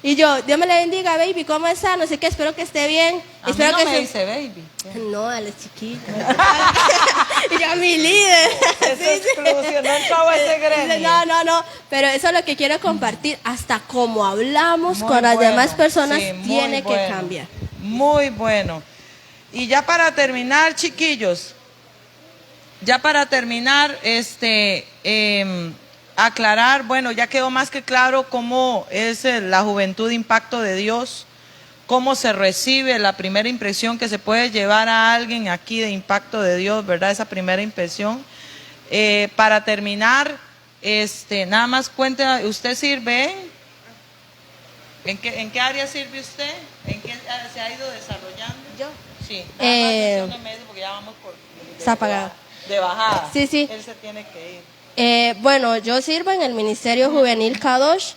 Y yo, Dios me le bendiga, baby, ¿cómo está? No sé qué, espero que esté bien. A espero mí no que me dice baby. No, él es chiquito. Y yo, mi líder. Es exclusión, no entraba ese gremio. No, pero eso es lo que quiero compartir. Hasta cómo hablamos muy con las demás personas tiene que cambiar. Muy bueno. Y ya para terminar, chiquillos, aclarar, bueno, ya quedó más que claro cómo es la juventud de Impacto de Dios, cómo se recibe la primera impresión que se puede llevar a alguien aquí de Impacto de Dios, ¿verdad? Esa primera impresión. Para terminar, nada más cuente, ¿usted sirve? ¿En qué área sirve usted? ¿En qué se ha ido desarrollando? Yo. Sí, nada más mencióneme eso porque ya vamos por... Está apagado. De bajada. Sí, sí. Él se tiene que ir. Bueno, yo sirvo en el Ministerio Juvenil Kadosh.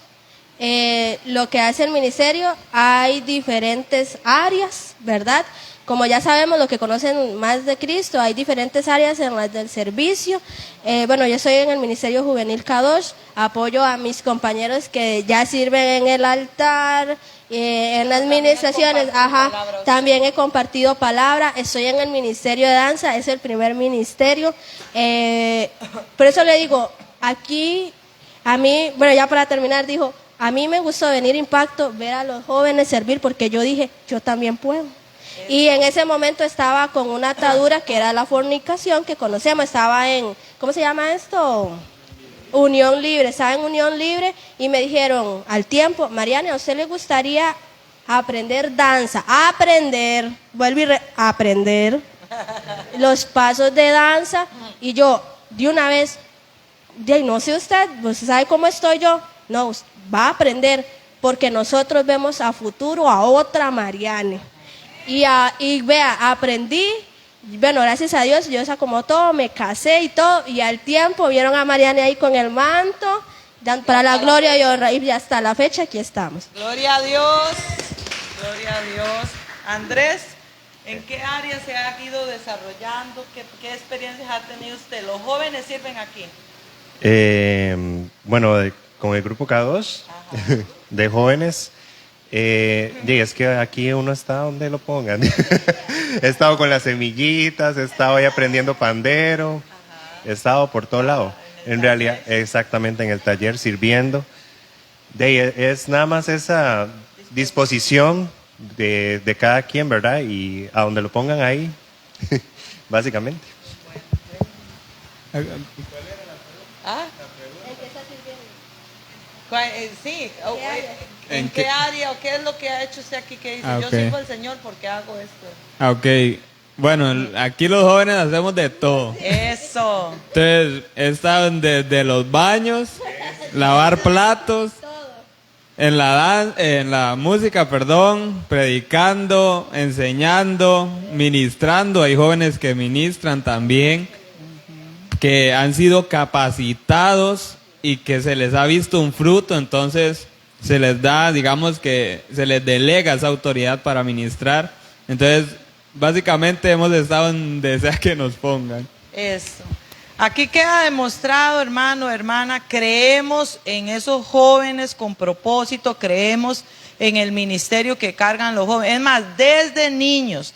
Lo que hace el ministerio, hay diferentes áreas, ¿verdad? Como ya sabemos, los que conocen más de Cristo, hay diferentes áreas en las del servicio. Bueno, yo estoy en el Ministerio Juvenil Kadosh, apoyo a mis compañeros que ya sirven en el altar, en las administraciones, también he compartido palabra, estoy en el Ministerio de Danza, es el primer ministerio. Por eso le digo, aquí, a mí, bueno, ya para terminar, dijo, a mí me gustó venir a Impacto, ver a los jóvenes servir, porque yo dije, yo también puedo. Y en ese momento estaba con una atadura que era la fornicación, que conocemos, estaba en, ¿cómo se llama esto? Unión Libre, estaba en Unión Libre y me dijeron al tiempo, Mariana, ¿a usted le gustaría aprender danza? Aprender, aprender los pasos de danza. Y yo, de una vez, no sé usted sabe cómo estoy yo. No, va a aprender, porque nosotros vemos a futuro a otra Mariane. Y vea, aprendí, bueno, gracias a Dios, Dios acomodó todo, me casé y todo, y al tiempo vieron a Mariane ahí con el manto, para la gloria y honra, y hasta la fecha aquí estamos. Gloria a Dios, gloria a Dios. Andrés, ¿en qué área se ha ido desarrollando? ¿Qué experiencias ha tenido usted? ¿Los jóvenes sirven aquí? Bueno, con el grupo K2 de jóvenes, es que aquí uno está donde lo pongan. He estado con las semillitas, he estado ahí aprendiendo pandero, he estado por todo lado. En realidad, exactamente en el taller sirviendo. Es nada más esa disposición de cada quien, ¿verdad? Y a donde lo pongan ahí, básicamente. ¿Ah? Sí, ¿en qué área o qué es lo que ha hecho usted aquí que dice? Yo sirvo al Señor porque hago esto. Ok, bueno, aquí los jóvenes hacemos de todo. Eso. Entonces, he estado desde los baños, lavar platos, en la música, predicando, enseñando, ministrando. Hay jóvenes que ministran también, que han sido capacitados y que se les ha visto un fruto, entonces se les da, digamos que se les delega esa autoridad para ministrar. Entonces, básicamente hemos estado en donde sea que nos pongan. Eso. Aquí queda demostrado, hermano, hermana, creemos en esos jóvenes con propósito, creemos en el ministerio que cargan los jóvenes. Es más, desde niños.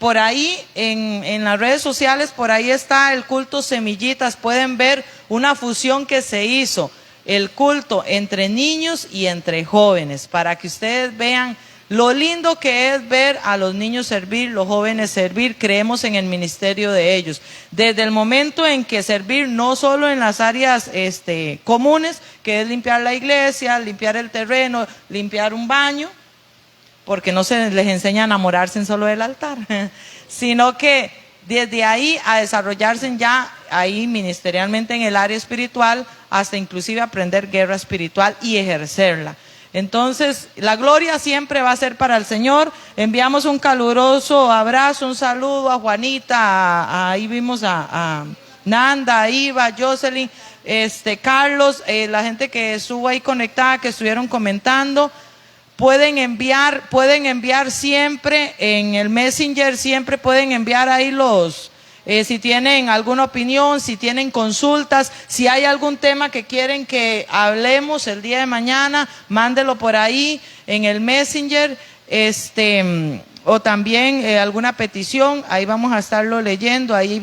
Por ahí, en las redes sociales, por ahí está el culto Semillitas. Pueden ver una fusión que se hizo, el culto entre niños y entre jóvenes, para que ustedes vean lo lindo que es ver a los niños servir, los jóvenes servir. Creemos en el ministerio de ellos. Desde el momento en que servir, no solo en las áreas comunes, que es limpiar la iglesia, limpiar el terreno, limpiar un baño, porque no se les enseña a enamorarse en solo del altar, sino que desde ahí a desarrollarse ya ahí ministerialmente en el área espiritual, hasta inclusive aprender guerra espiritual y ejercerla. Entonces, la gloria siempre va a ser para el Señor. Enviamos un caluroso abrazo, un saludo a Juanita, ahí vimos a Nanda, a Iva, Jocelyn, Carlos, la gente que estuvo ahí conectada, que estuvieron comentando. Pueden enviar siempre en el Messenger, siempre pueden enviar ahí si tienen alguna opinión, si tienen consultas, si hay algún tema que quieren que hablemos el día de mañana, mándelo por ahí en el Messenger, o también alguna petición, ahí vamos a estarlo leyendo. Ahí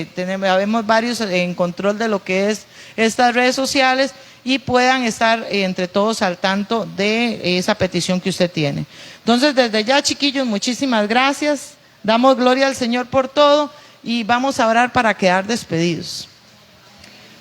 vemos varios en control de lo que es estas redes sociales, y puedan estar entre todos al tanto de esa petición que usted tiene. Entonces, desde ya, chiquillos, muchísimas gracias. Damos gloria al Señor por todo y vamos a orar para quedar despedidos.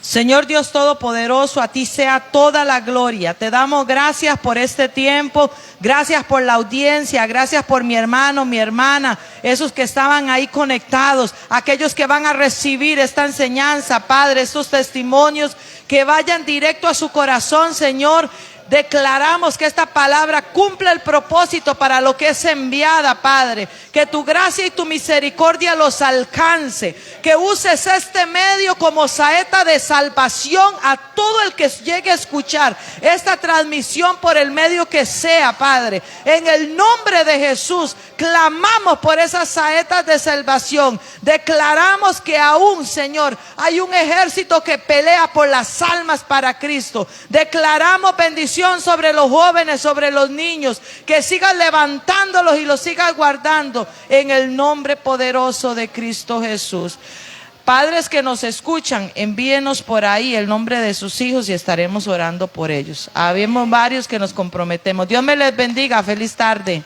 Señor Dios Todopoderoso, a ti sea toda la gloria. Te damos gracias por este tiempo, gracias por la audiencia, gracias por mi hermano, mi hermana, esos que estaban ahí conectados, aquellos que van a recibir esta enseñanza, Padre, estos testimonios que vayan directo a su corazón, Señor. Declaramos que esta palabra cumple el propósito para lo que es enviada, Padre. Que tu gracia y tu misericordia los alcance. Que uses este medio como saeta de salvación a todo el que llegue a escuchar esta transmisión por el medio que sea, Padre. En el nombre de Jesús, clamamos por esas saetas de salvación. Declaramos que aún, Señor, hay un ejército que pelea por las almas para Cristo. Declaramos bendición sobre los jóvenes, sobre los niños, que sigas levantándolos y los sigas guardando en el nombre poderoso de Cristo Jesús. Padres que nos escuchan, envíenos por ahí el nombre de sus hijos y estaremos orando por ellos. Habemos varios que nos comprometemos. Dios me les bendiga. Feliz tarde.